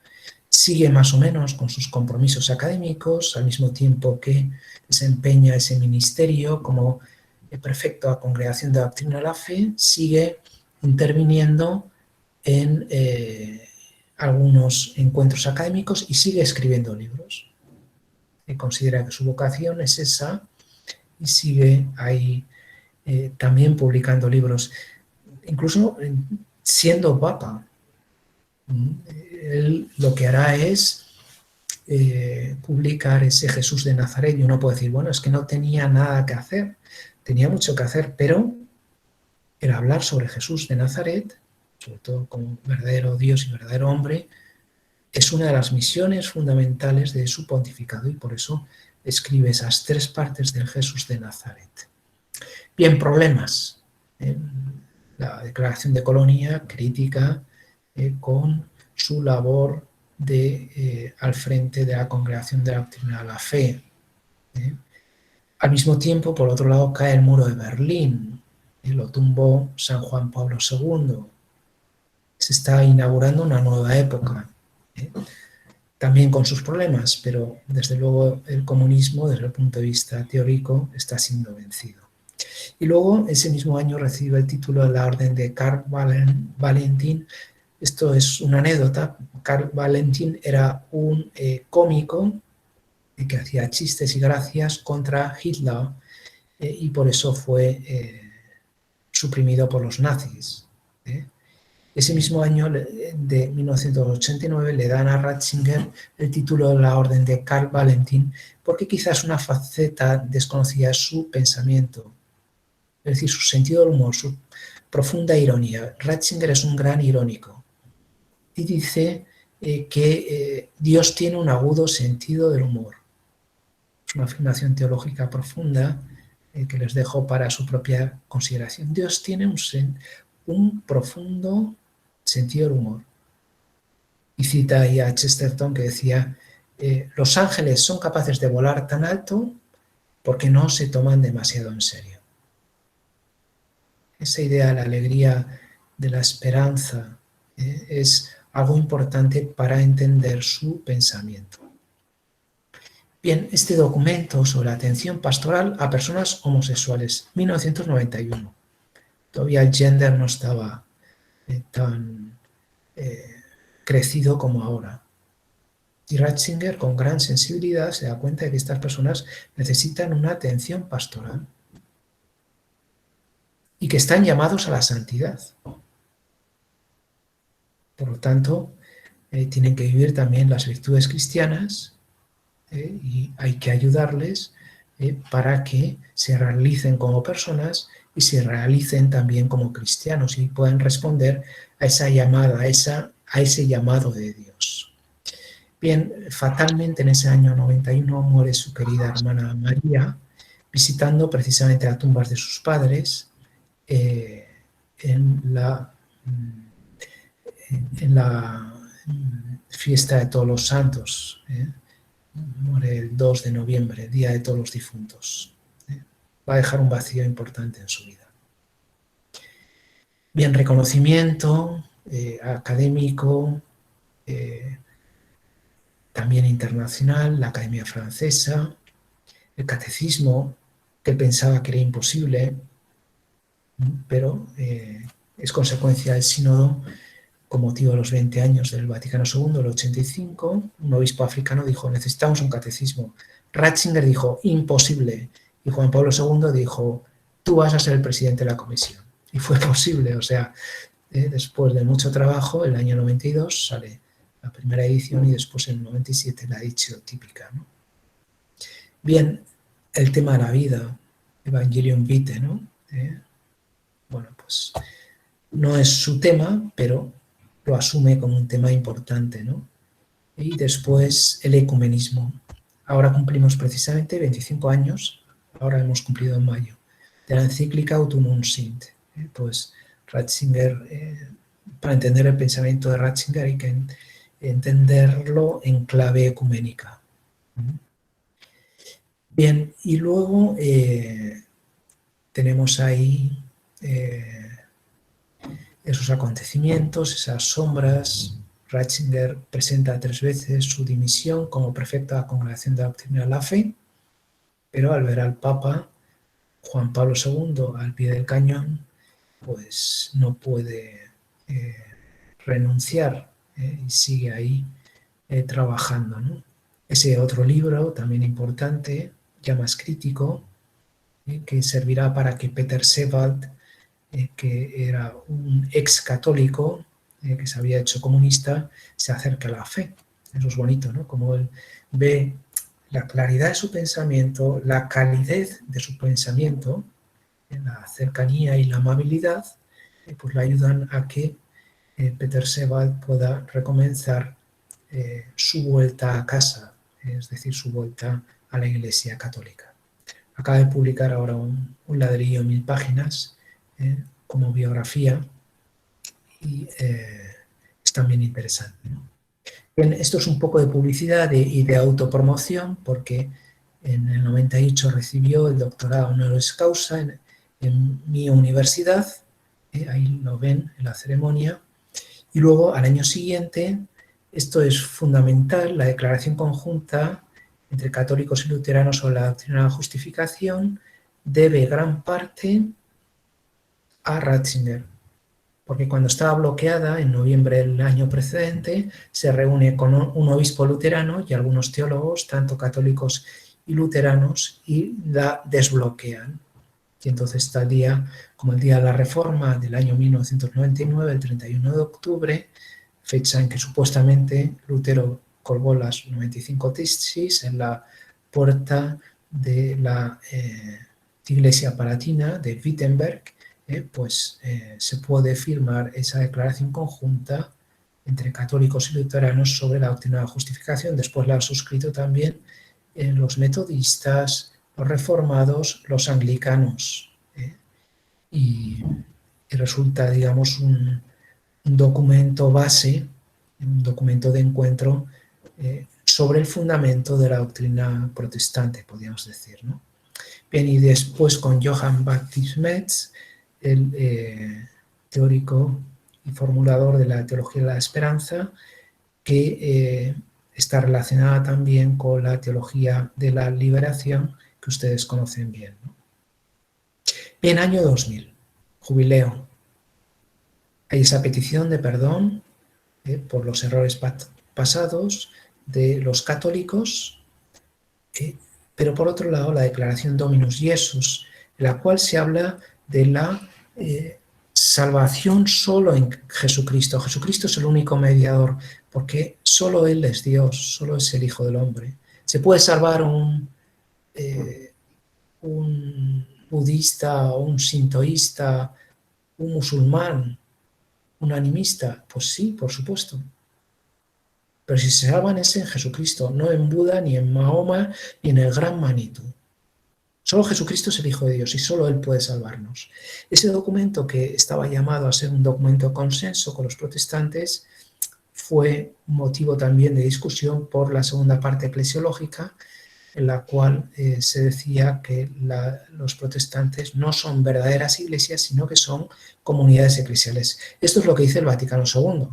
Sigue más o menos con sus compromisos académicos, al mismo tiempo que desempeña ese ministerio como prefecto a Congregación de Doctrina de la Fe, sigue interviniendo en algunos encuentros académicos y sigue escribiendo libros. Considera que su vocación es esa y sigue ahí también publicando libros, incluso siendo papa. Él lo que hará es publicar ese Jesús de Nazaret, y uno puede decir, bueno, es que no tenía nada que hacer, tenía mucho que hacer, pero el hablar sobre Jesús de Nazaret, sobre todo como verdadero Dios y verdadero hombre, es una de las misiones fundamentales de su pontificado, y por eso escribe esas 3 partes del Jesús de Nazaret. Bien, problemas. La declaración de Colonia crítica con su labor al frente de la Congregación de la Doctrina de la Fe. Al mismo tiempo, por otro lado, cae el muro de Berlín, lo tumbó San Juan Pablo II. Se está inaugurando una nueva época, también con sus problemas, pero desde luego el comunismo, desde el punto de vista teórico, está siendo vencido. Y luego, ese mismo año, recibe el título de la Orden de Karl Valentin. Esto es una anécdota. Karl Valentin era un cómico que hacía chistes y gracias contra Hitler, y por eso fue suprimido por los nazis. Ese mismo año, de 1989, le dan a Ratzinger el título de la Orden de Karl Valentin, porque quizás una faceta desconocida es su pensamiento, es decir, su sentido del humor, su profunda ironía. Ratzinger es un gran irónico y dice que Dios tiene un agudo sentido del humor. Es una afirmación teológica profunda que les dejo para su propia consideración. Dios tiene un profundo sentido del humor. Y cita ahí a Chesterton, que decía, los ángeles son capaces de volar tan alto porque no se toman demasiado en serio. Esa idea de la alegría, de la esperanza, es algo importante para entender su pensamiento. Bien, este documento sobre la atención pastoral a personas homosexuales, 1991. Todavía el gender no estaba tan crecido como ahora. Y Ratzinger, con gran sensibilidad, se da cuenta de que estas personas necesitan una atención pastoral y que están llamados a la santidad. Por lo tanto, tienen que vivir también las virtudes cristianas, y hay que ayudarles para que se realicen como personas y se realicen también como cristianos y puedan responder a esa llamada, a ese llamado de Dios. Bien, fatalmente en ese año 91 muere su querida hermana María, visitando precisamente las tumbas de sus padres en la fiesta de Todos los Santos. Muere el 2 de noviembre, Día de Todos los Difuntos. Va a dejar un vacío importante en su vida. Bien, reconocimiento académico, también internacional, la Academia Francesa, el catecismo, que pensaba que era imposible, pero es consecuencia del sínodo. Con motivo de los 20 años del Vaticano II, el 85, un obispo africano dijo, necesitamos un catecismo. Ratzinger dijo, imposible. Y Juan Pablo II dijo, tú vas a ser el presidente de la comisión. Y fue posible, o sea, después de mucho trabajo, el año 92 sale la primera edición y después en el 97 la edición típica, ¿no? Bien, el tema de la vida, Evangelium Vitae, ¿no? Bueno, pues no es su tema, pero lo asume como un tema importante, ¿no? Y después el ecumenismo. Ahora cumplimos precisamente 25 años, ahora hemos cumplido en mayo, de la encíclica Autunum Sint. Pues Ratzinger, para entender el pensamiento de Ratzinger hay que entenderlo en clave ecuménica. Bien, y luego tenemos ahí esos acontecimientos, esas sombras. Ratzinger presenta 3 veces su dimisión como prefecto de la Congregación de la Doctrina de la Fe, pero al ver al Papa Juan Pablo II al pie del cañón, pues no puede renunciar y sigue ahí trabajando, ¿no? Ese otro libro, también importante, ya más crítico, que servirá para que Peter Sebald, que era un ex católico, que se había hecho comunista, se acerque a la fe. Eso es bonito, ¿no? Como él ve la claridad de su pensamiento, la calidez de su pensamiento, la cercanía y la amabilidad, pues le ayudan a que Peter Sebald pueda recomenzar su vuelta a casa, es decir, su vuelta a la Iglesia Católica. Acaba de publicar ahora un ladrillo, 1000 páginas, como biografía, y es también interesante, ¿no? Bien, esto es un poco de publicidad y de autopromoción, porque en el 98 recibió el doctorado honoris causa en mi universidad, ahí lo ven en la ceremonia, y luego al año siguiente, esto es fundamental, la declaración conjunta entre católicos y luteranos sobre la doctrina de la justificación debe gran parte a Ratzinger, porque cuando estaba bloqueada, en noviembre del año precedente, se reúne con un obispo luterano y algunos teólogos, tanto católicos y luteranos, y la desbloquean. Y entonces está el día, como el día de la Reforma del año 1999, el 31 de octubre, fecha en que supuestamente Lutero colgó las 95 tesis en la puerta de la Iglesia Palatina de Wittenberg, se puede firmar esa declaración conjunta entre católicos y luteranos sobre la doctrina de la justificación. Después la han suscrito también los metodistas, los reformados, los anglicanos. Y resulta, digamos, un documento base, un documento de encuentro sobre el fundamento de la doctrina protestante, podríamos decir, ¿no? Bien, y después con Johann Baptist Metz, el teórico y formulador de la teología de la esperanza, que está relacionada también con la teología de la liberación, que ustedes conocen bien, ¿no? Bien, año 2000, jubileo. Hay esa petición de perdón por los errores pasados de los católicos, pero por otro lado la declaración Dominus Jesus, en la cual se habla de la salvación solo en Jesucristo. Jesucristo es el único mediador, porque solo Él es Dios, solo es el Hijo del Hombre. ¿Se puede salvar un budista, un sintoísta, un musulmán, un animista? Pues sí, por supuesto. Pero si se salvan es en Jesucristo, no en Buda, ni en Mahoma, ni en el Gran Manitou. Solo Jesucristo es el Hijo de Dios y solo Él puede salvarnos. Ese documento, que estaba llamado a ser un documento de consenso con los protestantes, fue motivo también de discusión por la segunda parte eclesiológica, en la cual se decía que los protestantes no son verdaderas iglesias, sino que son comunidades eclesiales. Esto es lo que dice el Vaticano II.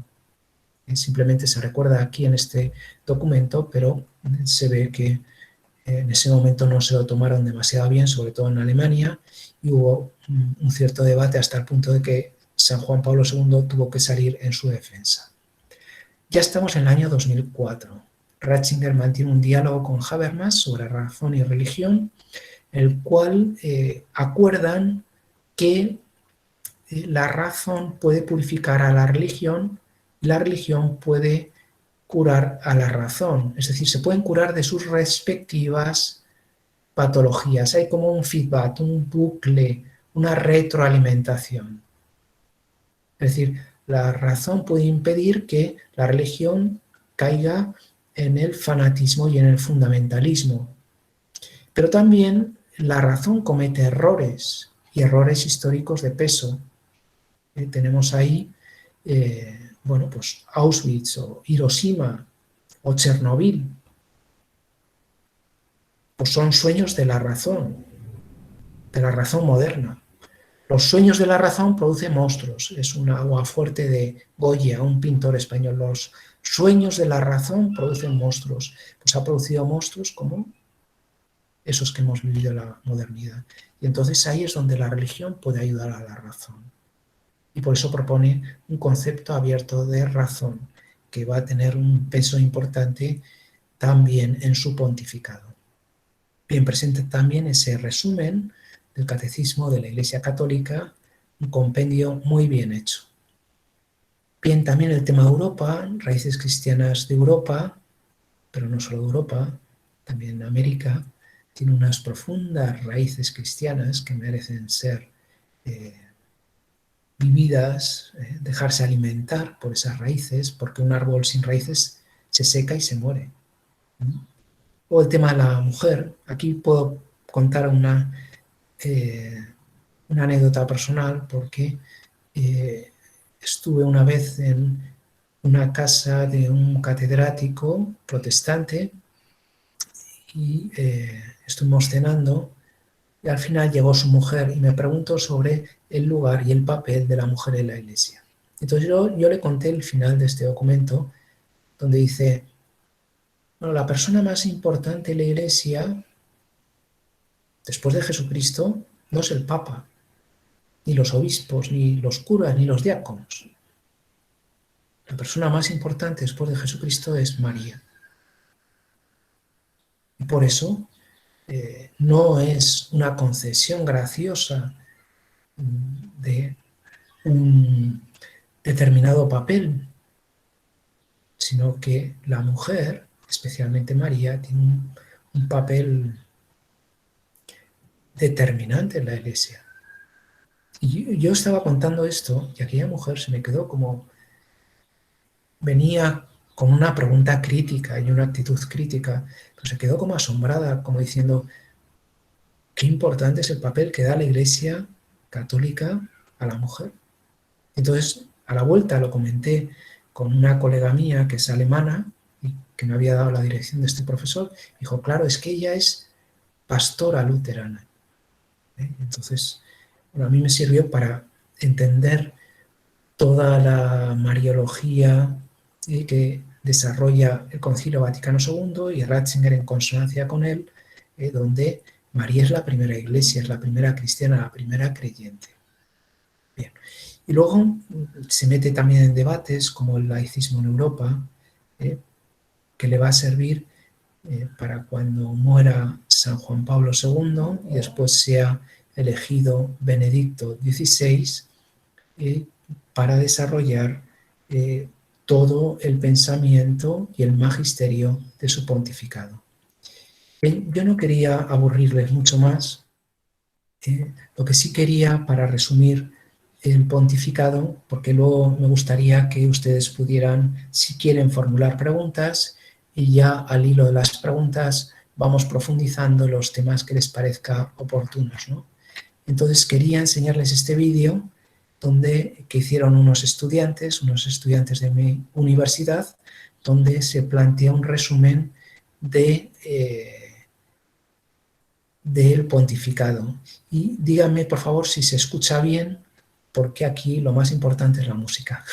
Simplemente se recuerda aquí en este documento, pero se ve que en ese momento no se lo tomaron demasiado bien, sobre todo en Alemania, y hubo un cierto debate hasta el punto de que San Juan Pablo II tuvo que salir en su defensa. Ya estamos en el año 2004. Ratzinger mantiene un diálogo con Habermas sobre razón y religión, el cual acuerdan que la razón puede purificar a la religión puede curar a la razón. Es decir, se pueden curar de sus respectivas patologías. Hay como un feedback, un bucle, una retroalimentación. Es decir, la razón puede impedir que la religión caiga en el fanatismo y en el fundamentalismo. Pero también la razón comete errores, y errores históricos de peso. Tenemos ahí pues Auschwitz o Hiroshima o Chernobyl, pues son sueños de la razón moderna. Los sueños de la razón producen monstruos. Es un aguafuerte de Goya, un pintor español. Los sueños de la razón producen monstruos. Pues ha producido monstruos como esos que hemos vivido en la modernidad. Y entonces ahí es donde la religión puede ayudar a la razón. Y por eso propone un concepto abierto de razón, que va a tener un peso importante también en su pontificado. Bien, presenta también ese resumen del Catecismo de la Iglesia Católica, un compendio muy bien hecho. Bien, también el tema de Europa, raíces cristianas de Europa, pero no solo de Europa, también América, tiene unas profundas raíces cristianas que merecen ser vividas, dejarse alimentar por esas raíces, porque un árbol sin raíces se seca y se muere. O el tema de la mujer, aquí puedo contar una anécdota personal porque estuve una vez en una casa de un catedrático protestante y estuvimos cenando y al final llegó su mujer y me preguntó sobre el lugar y el papel de la mujer en la iglesia. Entonces yo le conté el final de este documento donde dice, bueno, la persona más importante en la iglesia después de Jesucristo no es el Papa, ni los obispos, ni los curas, ni los diáconos. La persona más importante después de Jesucristo es María. Y por eso no es una concesión graciosa de un determinado papel, sino que la mujer, especialmente María, tiene un papel determinante en la iglesia. Y yo estaba contando esto y aquella mujer se me quedó como, venía con una pregunta crítica y una actitud crítica, pero se quedó como asombrada, como diciendo, qué importante es el papel que da la Iglesia católica a la mujer. Entonces, a la vuelta lo comenté con una colega mía que es alemana y que me había dado la dirección de este profesor. Dijo, claro, es que ella es pastora luterana. Entonces, bueno, a mí me sirvió para entender toda la mariología que desarrolla el Concilio Vaticano II y Ratzinger en consonancia con él, donde María es la primera iglesia, es la primera cristiana, la primera creyente. Bien. Y luego se mete también en debates como el laicismo en Europa, que le va a servir para cuando muera San Juan Pablo II y después sea elegido Benedicto XVI, para desarrollar todo el pensamiento y el magisterio de su pontificado. Yo no quería aburrirles mucho más, lo que sí quería para resumir el pontificado, porque luego me gustaría que ustedes pudieran, si quieren, formular preguntas y ya al hilo de las preguntas vamos profundizando los temas que les parezca oportunos, ¿no? Entonces quería enseñarles este vídeo que hicieron unos estudiantes de mi universidad, donde se plantea un resumen del pontificado. Y díganme, por favor, si se escucha bien, porque aquí lo más importante es la música.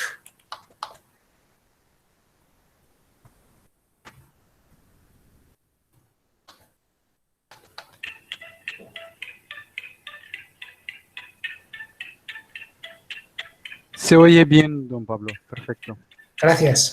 Se oye bien, don Pablo. Perfecto. Gracias.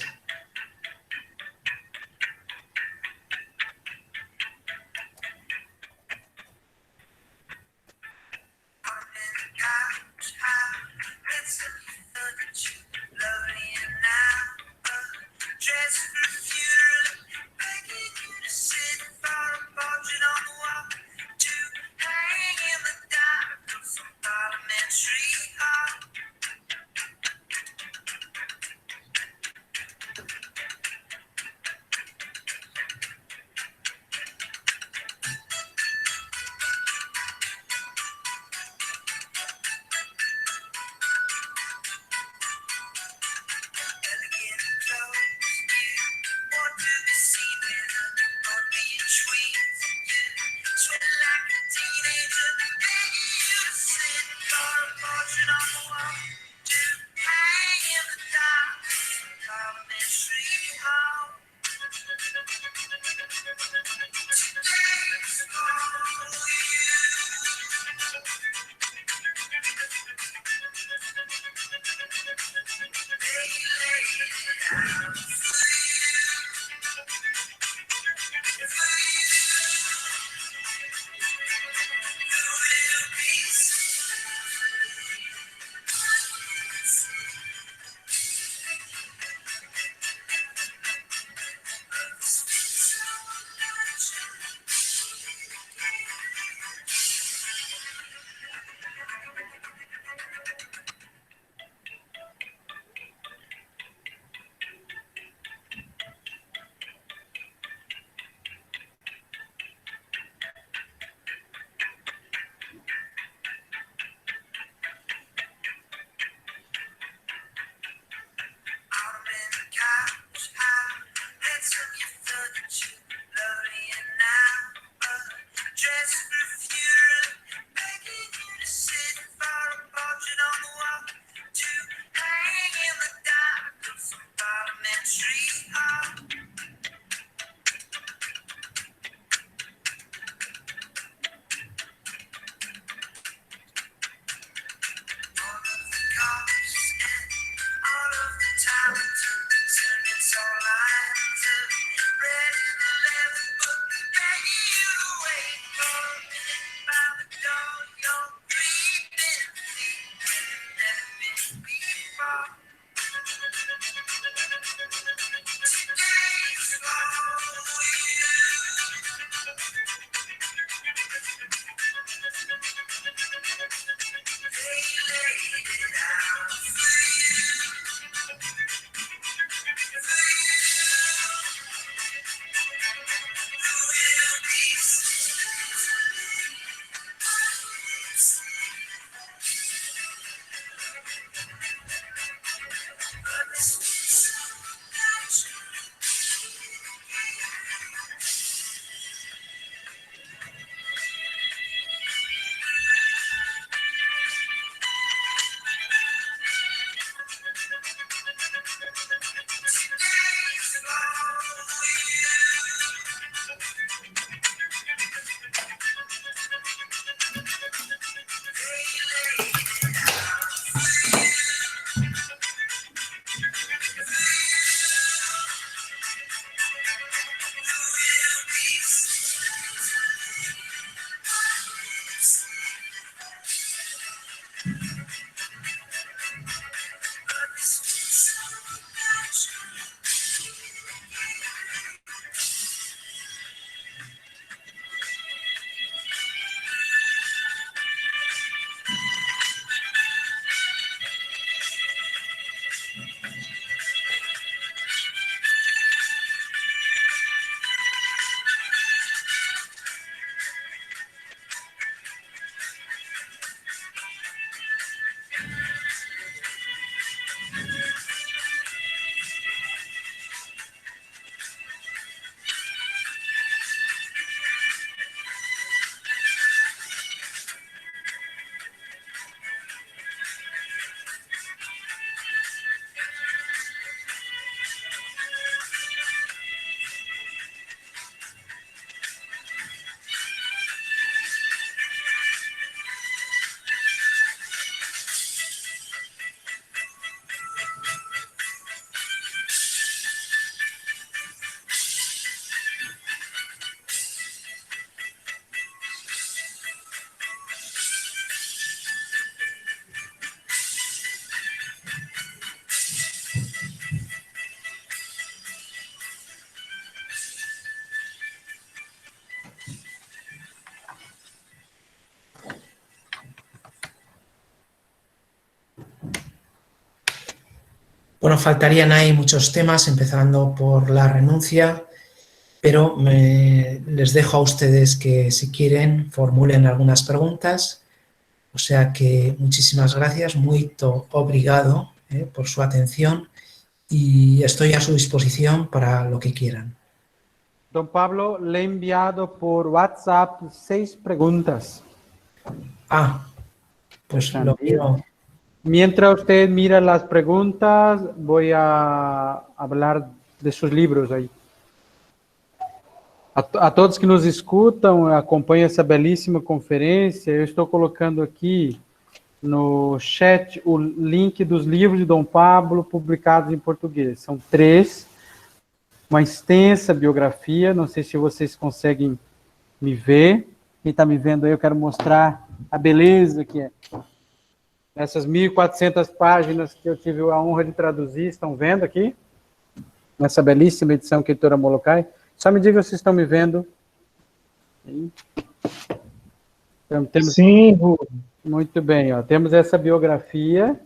Bueno, faltarían ahí muchos temas, empezando por la renuncia, pero les dejo a ustedes que, si quieren, formulen algunas preguntas. O sea que muchísimas gracias, muito obrigado por su atención y estoy a su disposición para lo que quieran. Don Pablo, le he enviado por WhatsApp 6 preguntas. Ah, pues lo También. miro. Mientras usted mira las preguntas, voy a hablar de sus libros aí. A todos que nos escutam, acompanham essa belíssima conferência, eu estou colocando aqui no chat o link dos livros de Dom Pablo publicados em português. São 3, uma extensa biografia, não sei se vocês conseguem me ver. Quem está me vendo aí, eu quero mostrar a beleza que é. Essas 1.400 páginas que eu tive a honra de traduzir, estão vendo aqui? Nessa belíssima edição que a editora Molokai. Só me diga se vocês estão me vendo. Então, Sim, Rui. Muito bem, ó. Temos essa biografia,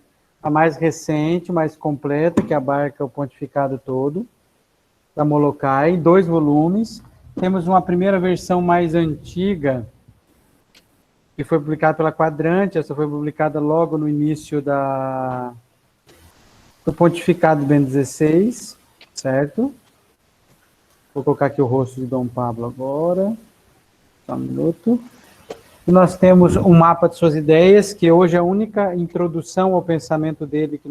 a mais recente, mais completa, que abarca o pontificado todo, da Molokai, em 2 volumes. Temos uma primeira versão mais antiga, que foi publicada pela Quadrante. Essa foi publicada logo no início do pontificado do Bento XVI, certo? Vou colocar aqui o rosto de Dom Pablo agora. Só um minuto. E nós temos um mapa de suas ideias, que hoje é a única introdução ao pensamento dele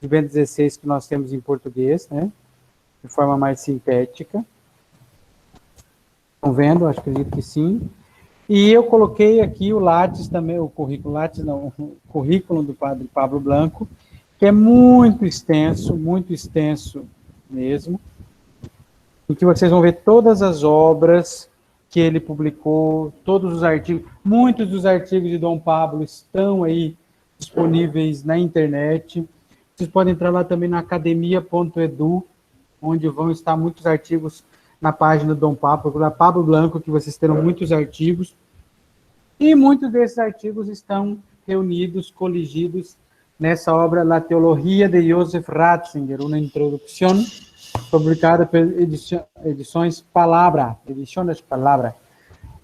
de Bento XVI que nós temos em português, né? De forma mais sintética. Estão vendo? Acho que acredito que sim. E eu coloquei aqui o Lattes também, o currículo do Padre Pablo Blanco, que é muito extenso mesmo, em que vocês vão ver todas as obras que ele publicou, todos os artigos. Muitos dos artigos de Dom Pablo estão aí disponíveis na internet. Vocês podem entrar lá também na academia.edu, onde vão estar muitos artigos na página do Dom Pablo, da Pablo Blanco, que vocês terão muitos artigos. E muitos desses artigos estão reunidos, coligidos nessa obra La Teologia de Joseph Ratzinger, uma introdução, publicada por Edições Palavra, Edições Palavra.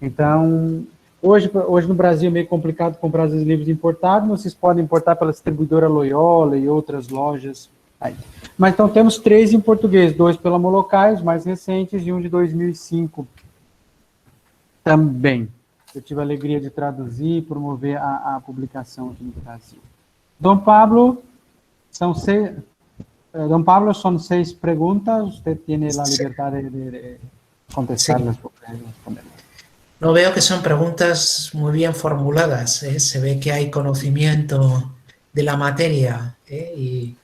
Então, hoje no Brasil é meio complicado comprar os livros importados, vocês podem importar pela distribuidora Loyola e outras lojas aí. Mas então temos 3 em português, 2 pela Molokai, os mais recentes, e um de 2005 também. Eu tive a alegria de traduzir e promover a publicação aqui no Brasil. Dom Pablo, são 6 preguntas, usted tiene la libertad de contestarlas. Sí. No, veo que son preguntas muy bien formuladas, se ve que hay conocimiento de la materia, y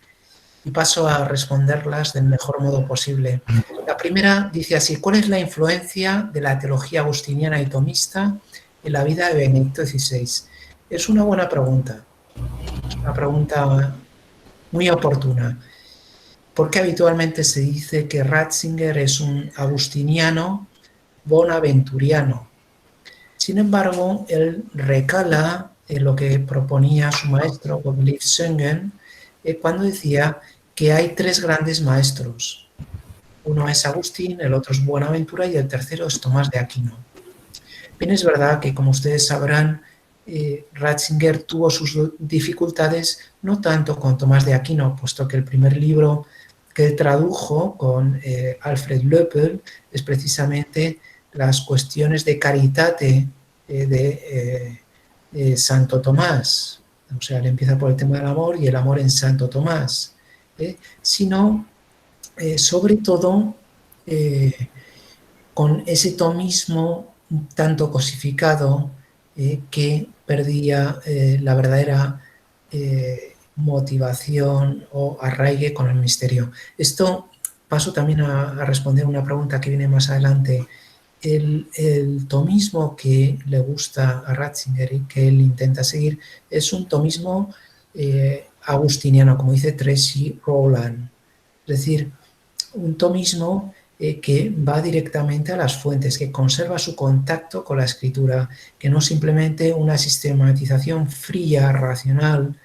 paso a responderlas del mejor modo posible. La primera dice así: ¿cuál es la influencia de la teología agustiniana y tomista en la vida de Benedicto XVI? Es una buena pregunta, una pregunta muy oportuna, porque habitualmente se dice que Ratzinger es un agustiniano bonaventuriano. Sin embargo, él recala en lo que proponía su maestro, Gottlieb Söhngen, cuando decía que hay 3 grandes maestros. Uno es Agustín, el otro es Buenaventura y el tercero es Tomás de Aquino. Bien, es verdad que, como ustedes sabrán, Ratzinger tuvo sus dificultades no tanto con Tomás de Aquino, puesto que el primer libro que él tradujo con Alfred Löppel es precisamente las cuestiones de caritate de Santo Tomás. O sea, él empieza por el tema del amor y el amor en Santo Tomás, sino sobre todo con ese tomismo tanto cosificado que perdía la verdadera motivación o arraigue con el misterio. Esto paso también a responder una pregunta que viene más adelante. El tomismo que le gusta a Ratzinger y que él intenta seguir es un tomismo agustiniano, como dice Tracy Rowland. Es decir, un tomismo que va directamente a las fuentes, que conserva su contacto con la escritura, que no simplemente una sistematización fría, racional,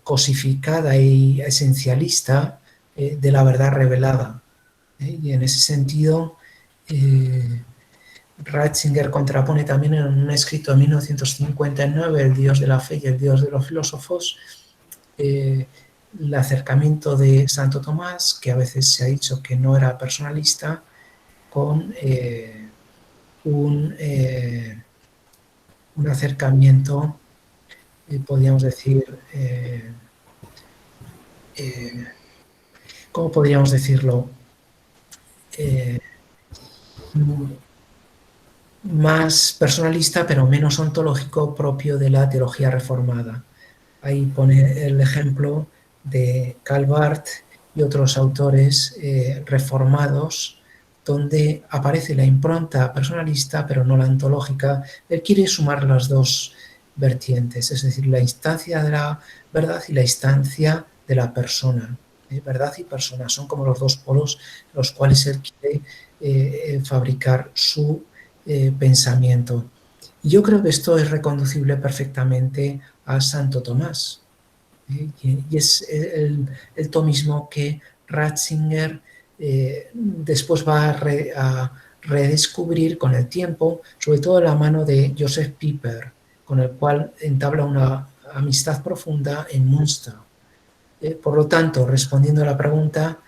cosificada y esencialista de la verdad revelada. Y en ese sentido, Ratzinger contrapone también en un escrito en 1959, El Dios de la fe y el Dios de los filósofos, el acercamiento de Santo Tomás, que a veces se ha dicho que no era personalista, con un acercamiento, podríamos decir, ¿cómo podríamos decirlo? Más personalista, pero menos ontológico, propio de la teología reformada. Ahí pone el ejemplo de Calvart y otros autores reformados, donde aparece la impronta personalista, pero no la ontológica. Él quiere sumar las dos vertientes, es decir, la instancia de la verdad y la instancia de la persona. Verdad y persona son como los dos polos en los cuales él quiere fabricar su pensamiento. Y yo creo que esto es reconducible perfectamente a Santo Tomás. Y es el tomismo que Ratzinger después va a redescubrir con el tiempo, sobre todo de la mano de Joseph Pieper, con el cual entabla una amistad profunda en Münster. Por lo tanto, respondiendo a la pregunta,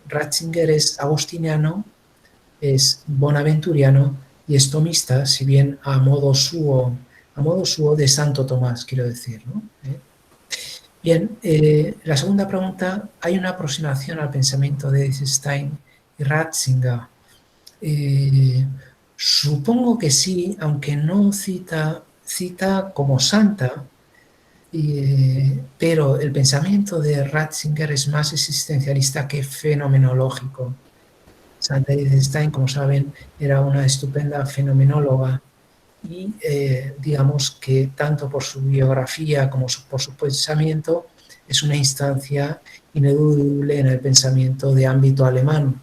Ratzinger es agustiniano, es bonaventuriano y es tomista, si bien a modo suo de Santo Tomás, quiero decir, ¿no? Bien, la segunda pregunta, ¿hay una aproximación al pensamiento de Stein y Ratzinger? Supongo que sí, aunque no cita como santa, pero el pensamiento de Ratzinger es más existencialista que fenomenológico. Santa Edith Stein, como saben, era una estupenda fenomenóloga y digamos que tanto por su biografía como por su pensamiento es una instancia ineludible en el pensamiento de ámbito alemán.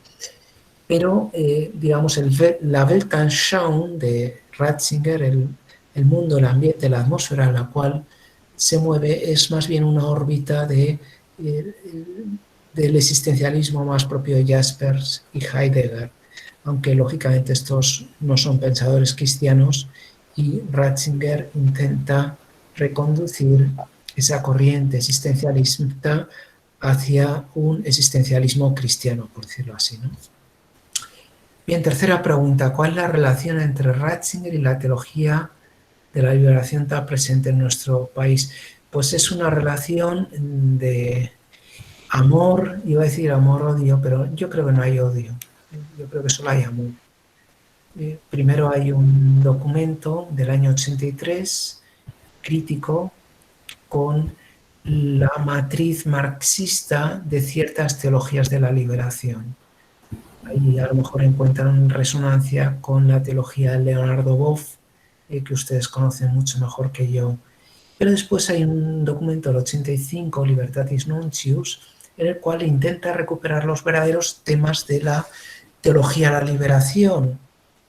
Pero digamos la Weltanschauung de Ratzinger, el mundo, el ambiente, la atmósfera en la cual se mueve es más bien una órbita del existencialismo más propio de Jaspers y Heidegger, aunque lógicamente estos no son pensadores cristianos, y Ratzinger intenta reconducir esa corriente existencialista hacia un existencialismo cristiano, por decirlo así, ¿no? Bien, tercera pregunta, ¿cuál es la relación entre Ratzinger y la teología de la liberación tan presente en nuestro país? Pues es una relación de amor, iba a decir amor-odio, pero yo creo que no hay odio, yo creo que solo hay amor. Primero hay un documento del año 83, crítico, con la matriz marxista de ciertas teologías de la liberación. Ahí a lo mejor encuentran resonancia con la teología de Leonardo Boff, que ustedes conocen mucho mejor que yo. Pero después hay un documento del 85, Libertatis Nuncius, en el cual intenta recuperar los verdaderos temas de la teología de la liberación,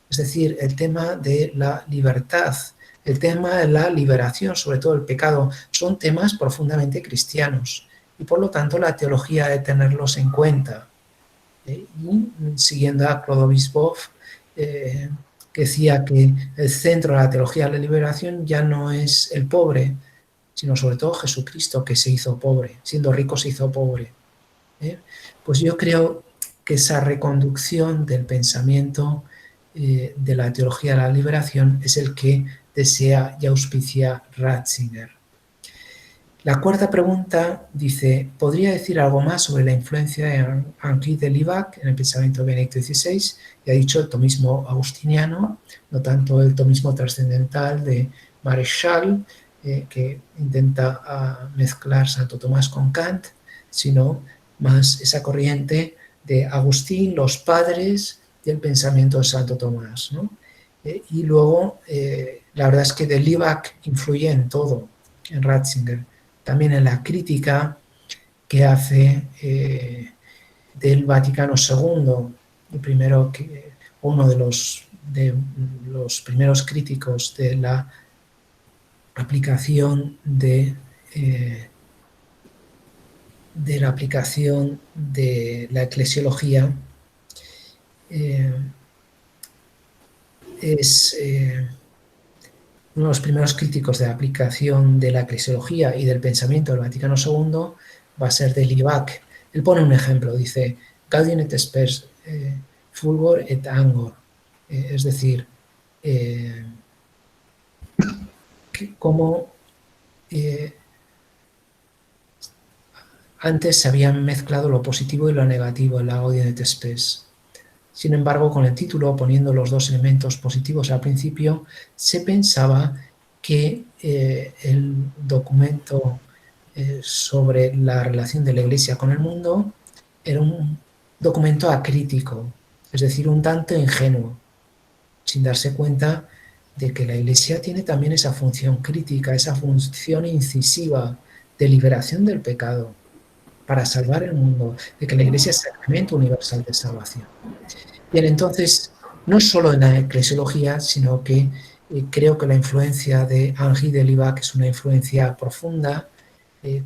es decir, el tema de la libertad, el tema de la liberación, sobre todo el pecado, son temas profundamente cristianos y por lo tanto la teología ha de tenerlos en cuenta. Y siguiendo a Clodovis Boff, que decía que el centro de la teología de la liberación ya no es el pobre, sino sobre todo Jesucristo, que se hizo pobre, siendo rico se hizo pobre. Pues yo creo que esa reconducción del pensamiento de la teología de la liberación es el que desea y auspicia Ratzinger. La cuarta pregunta dice, ¿podría decir algo más sobre la influencia de Henri de Libac en el pensamiento de Benedicto XVI? Ya he dicho el tomismo agustiniano, no tanto el tomismo trascendental de Maréchal, que intenta mezclar Santo Tomás con Kant, sino más esa corriente de Agustín, los padres del pensamiento de Santo Tomás, ¿no? Y luego, la verdad es que de Libac influye en todo, en Ratzinger, también en la crítica que hace del Vaticano II, uno de los primeros críticos de la aplicación de de la aplicación de la eclesiología es uno de los primeros críticos de la aplicación de la eclesiología y del pensamiento del Vaticano II va a ser de Libac. Él pone un ejemplo, dice, Gaudium et spes, fulgor et angor, es decir, cómo antes se habían mezclado lo positivo y lo negativo en la Gaudium et spes. Sin embargo, con el título, poniendo los dos elementos positivos al principio, se pensaba que el documento sobre la relación de la Iglesia con el mundo era un documento acrítico, es decir, un tanto ingenuo, sin darse cuenta de que la Iglesia tiene también esa función crítica, esa función incisiva de liberación del pecado para salvar el mundo, de que la Iglesia es sacramento universal de salvación. Bien, entonces, no solo en la eclesiología, sino que creo que la influencia de Henri de Libac es una influencia profunda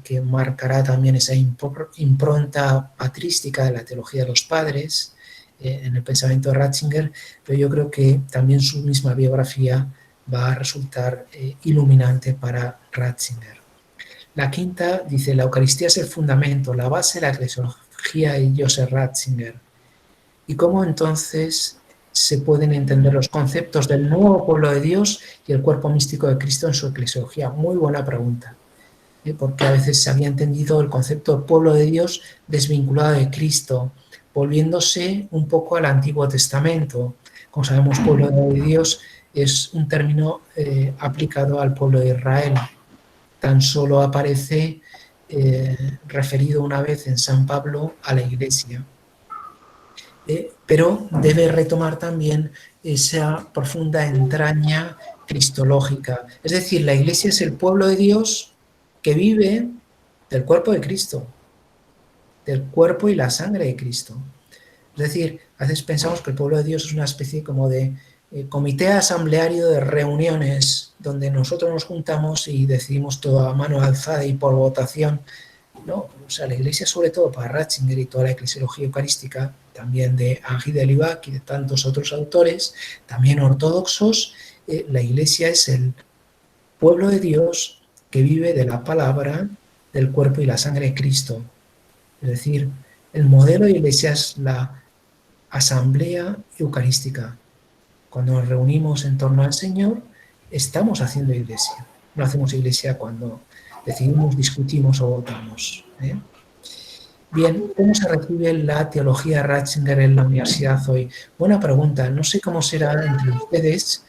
que marcará también esa impronta patrística de la teología de los padres en el pensamiento de Ratzinger, pero yo creo que también su misma biografía va a resultar iluminante para Ratzinger. La quinta dice, la Eucaristía es el fundamento, la base de la eclesiología de Joseph Ratzinger. ¿Y cómo entonces se pueden entender los conceptos del nuevo pueblo de Dios y el cuerpo místico de Cristo en su eclesiología? Muy buena pregunta, porque a veces se había entendido el concepto de pueblo de Dios desvinculado de Cristo, volviéndose un poco al Antiguo Testamento. Como sabemos, pueblo de Dios es un término aplicado al pueblo de Israel. Tan solo aparece referido una vez en San Pablo a la Iglesia. Pero debe retomar también esa profunda entraña cristológica. Es decir, la Iglesia es el pueblo de Dios que vive del cuerpo de Cristo, del cuerpo y la sangre de Cristo. Es decir, a veces pensamos que el pueblo de Dios es una especie como de comité asambleario de reuniones donde nosotros nos juntamos y decidimos todo a mano alzada y por votación. No, o sea, la Iglesia, sobre todo para Ratzinger y toda la eclesiología eucarística, también de Henri de Libac y de tantos otros autores, también ortodoxos, la Iglesia es el pueblo de Dios que vive de la palabra, del cuerpo y la sangre de Cristo. Es decir, el modelo de Iglesia es la asamblea eucarística. Cuando nos reunimos en torno al Señor, estamos haciendo Iglesia. No hacemos Iglesia cuando decidimos, discutimos o votamos. Bien, ¿cómo se recibe la teología Ratzinger en la universidad hoy? Buena pregunta. No sé cómo será entre ustedes.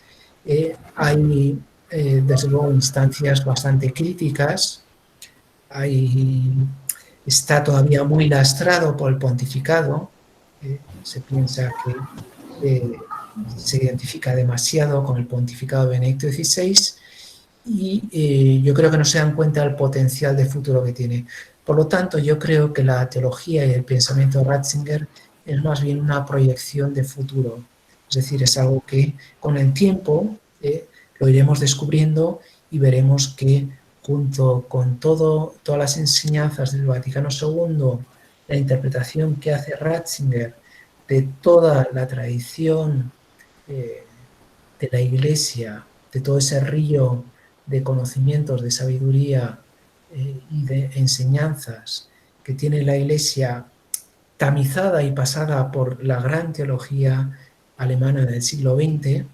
Hay, desde luego, instancias bastante críticas. Está todavía muy lastrado por el pontificado. Se piensa que se identifica demasiado con el pontificado de Benedicto XVI y yo creo que no se dan cuenta del potencial de futuro que tiene. Por lo tanto, yo creo que la teología y el pensamiento de Ratzinger es más bien una proyección de futuro. Es decir, es algo que con el tiempo lo iremos descubriendo y veremos que junto con todas las enseñanzas del Vaticano II, la interpretación que hace Ratzinger de toda la tradición de la Iglesia, de todo ese río de conocimientos, de sabiduría y de enseñanzas que tiene la Iglesia tamizada y pasada por la gran teología alemana del siglo XX,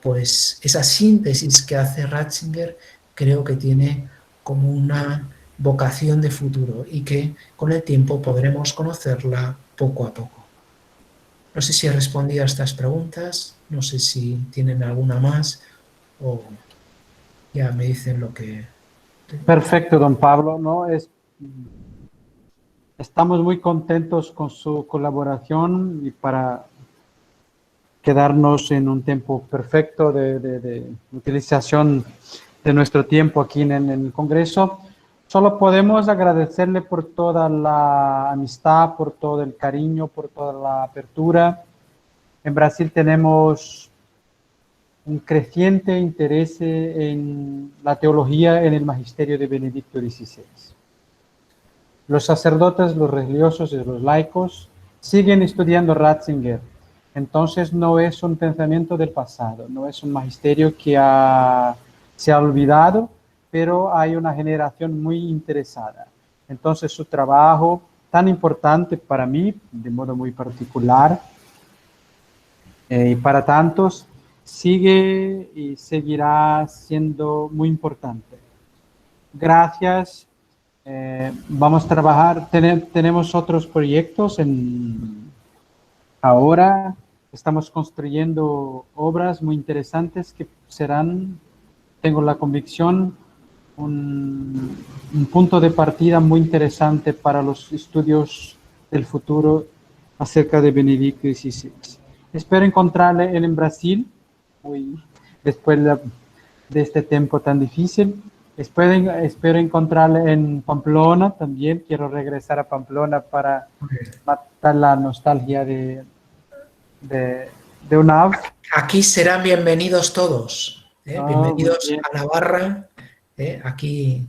pues esa síntesis que hace Ratzinger creo que tiene como una vocación de futuro y que con el tiempo podremos conocerla poco a poco. No sé si he respondido a estas preguntas, no sé si tienen alguna más o ya me dicen lo que... Perfecto, don Pablo, ¿no? Estamos muy contentos con su colaboración y para quedarnos en un tiempo perfecto de utilización de nuestro tiempo aquí en el Congreso. Solo podemos agradecerle por toda la amistad, por todo el cariño, por toda la apertura. En Brasil tenemos un creciente interés en la teología en el magisterio de Benedicto XVI. Los sacerdotes, los religiosos y los laicos siguen estudiando Ratzinger. Entonces no es un pensamiento del pasado, no es un magisterio que se ha olvidado, pero hay una generación muy interesada. Entonces su trabajo, tan importante para mí, de modo muy particular, y para tantos, sigue y seguirá siendo muy importante. Gracias. Vamos a trabajar, tenemos otros proyectos ahora. Estamos construyendo obras muy interesantes que serán, tengo la convicción, un punto de partida muy interesante para los estudios del futuro acerca de Benedicto XVI. Espero encontrarle en Brasil, después de este tiempo tan difícil. Espero encontrarle en Pamplona también. Quiero regresar a Pamplona para matar la nostalgia de UNAV. Aquí serán bienvenidos todos. Bienvenidos a Navarra. Aquí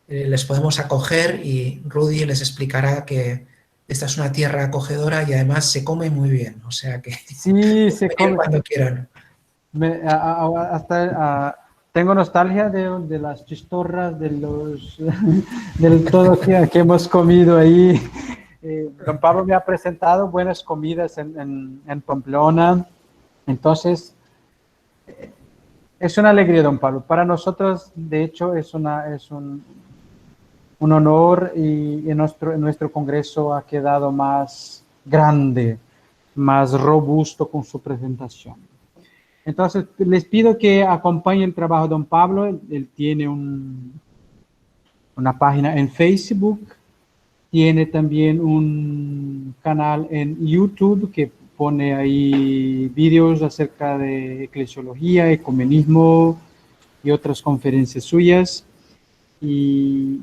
les podemos acoger y Rudy les explicará que esta es una tierra acogedora y además se come muy bien. O sea que sí, se come cuando quieran. Tengo nostalgia de las chistorras, del todo que hemos comido ahí. Don Pablo me ha presentado buenas comidas en Pamplona. Entonces, es una alegría, don Pablo. Para nosotros, de hecho, es un honor y en nuestro congreso ha quedado más grande, más robusto con su presentación. Entonces, les pido que acompañen el trabajo de don Pablo. Él tiene una página en Facebook, tiene también un canal en YouTube que pone ahí vídeos acerca de eclesiología, ecumenismo y otras conferencias suyas. Y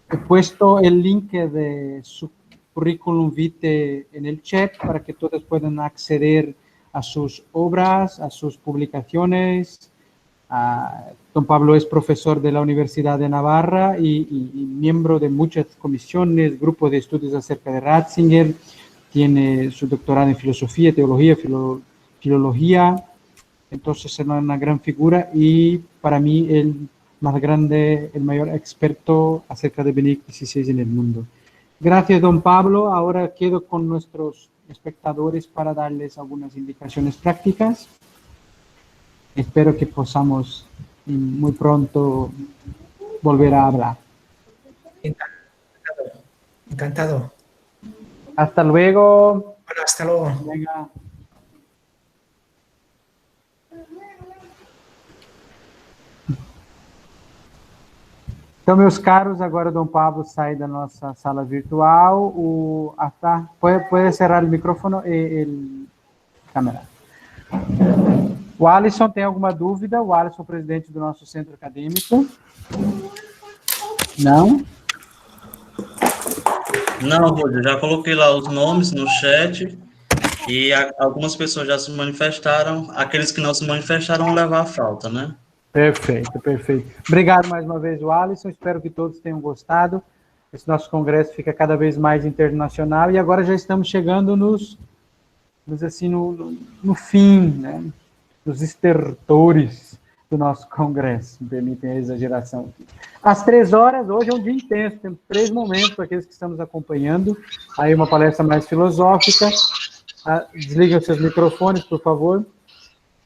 he puesto el link de su currículum vitae en el chat para que todos puedan acceder a sus obras, a sus publicaciones. Don Pablo es profesor de la Universidad de Navarra y miembro de muchas comisiones, grupos de estudios acerca de Ratzinger. Tiene su doctorado en filosofía, teología, filología. Entonces es una gran figura y para mí el más grande, el mayor experto acerca de Benedicto XVI en el mundo. Gracias, don Pablo. Ahora quedo con nuestros espectadores para darles algunas indicaciones prácticas. Espero que podamos muy pronto volver a hablar. Encantado. Hasta luego. Bueno, hasta luego. Venga. Então, meus caros, agora o Dom Pablo sai da nossa sala virtual. Pode cerrar o microfone e câmera. O Alisson tem alguma dúvida? O Alisson, presidente do nosso centro acadêmico. Não? Não, Rúdio, já coloquei lá os nomes no chat e algumas pessoas já se manifestaram. Aqueles que não se manifestaram vão levar a falta, né? Perfeito, perfeito. Obrigado mais uma vez, o Alisson. Espero que todos tenham gostado. Esse nosso congresso fica cada vez mais internacional e agora já estamos chegando no fim, né? Nos estertores do nosso congresso. Me permitem a exageração aqui. Às 3 horas, hoje é um dia intenso, temos 3 momentos para aqueles que estamos acompanhando. Aí uma palestra mais filosófica. Desliguem os seus microfones, por favor.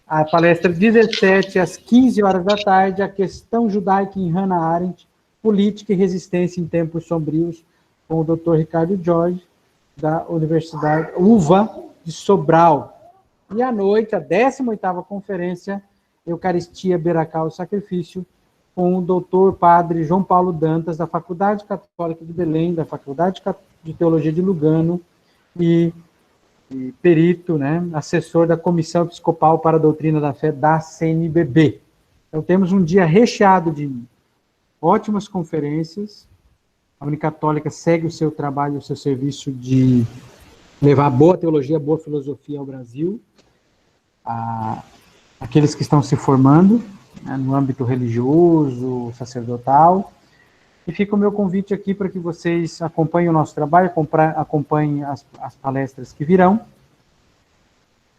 A palestra 17, às 15 horas da tarde, a questão judaica em Hannah Arendt, política e resistência em tempos sombrios, com o Dr. Ricardo Jorge, da Universidade UVA de Sobral. E à noite, a 18ª conferência, Eucaristia, Beracal e Sacrifício, com o Dr. Padre João Paulo Dantas, da Faculdade Católica de Belém, da Faculdade de Teologia de Lugano, e perito, né, assessor da Comissão Episcopal para a Doutrina da Fé da CNBB. Então, temos um dia recheado de ótimas conferências. A Unicatólica segue o seu trabalho, o seu serviço de levar boa teologia, boa filosofia ao Brasil. A aqueles que estão se formando, né, no âmbito religioso, sacerdotal. E fica o meu convite aqui para que vocês acompanhem o nosso trabalho, acompanhem as palestras que virão.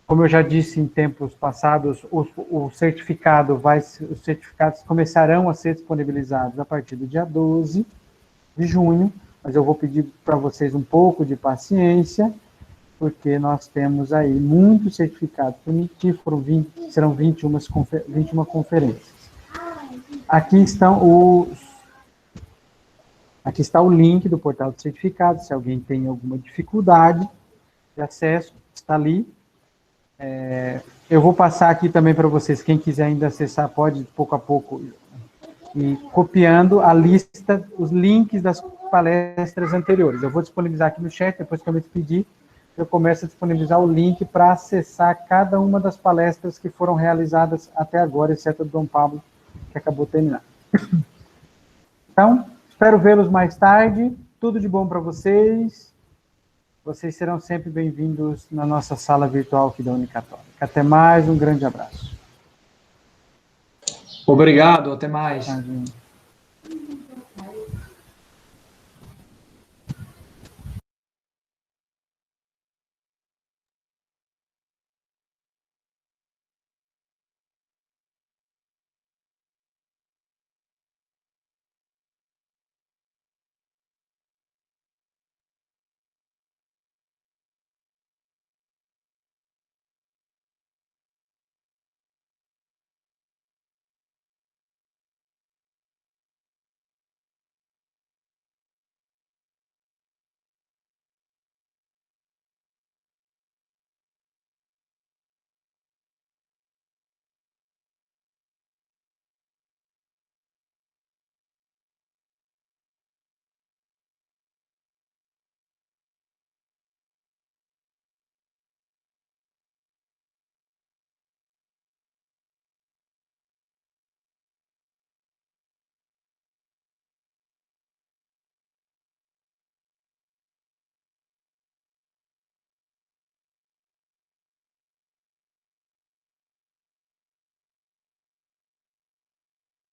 Como eu já disse em tempos passados, os certificados começarão a ser disponibilizados a partir do dia 12 de junho, mas eu vou pedir para vocês um pouco de paciência, porque nós temos aí muitos certificados para emitir, serão 21 conferências. Aqui está o link do portal de certificados, se alguém tem alguma dificuldade de acesso, está ali. Eu vou passar aqui também para vocês, quem quiser ainda acessar, pode, pouco a pouco, ir copiando a lista, os links das palestras anteriores. Eu vou disponibilizar aqui no chat, depois que eu me despedir, eu começo a disponibilizar o link para acessar cada uma das palestras que foram realizadas até agora, exceto a do Dom Pablo, que acabou de terminar. Então, espero vê-los mais tarde. Tudo de bom para vocês. Vocês serão sempre bem-vindos na nossa sala virtual aqui da Unicatólica. Até mais, um grande abraço. Obrigado, até mais. Tchau, gente.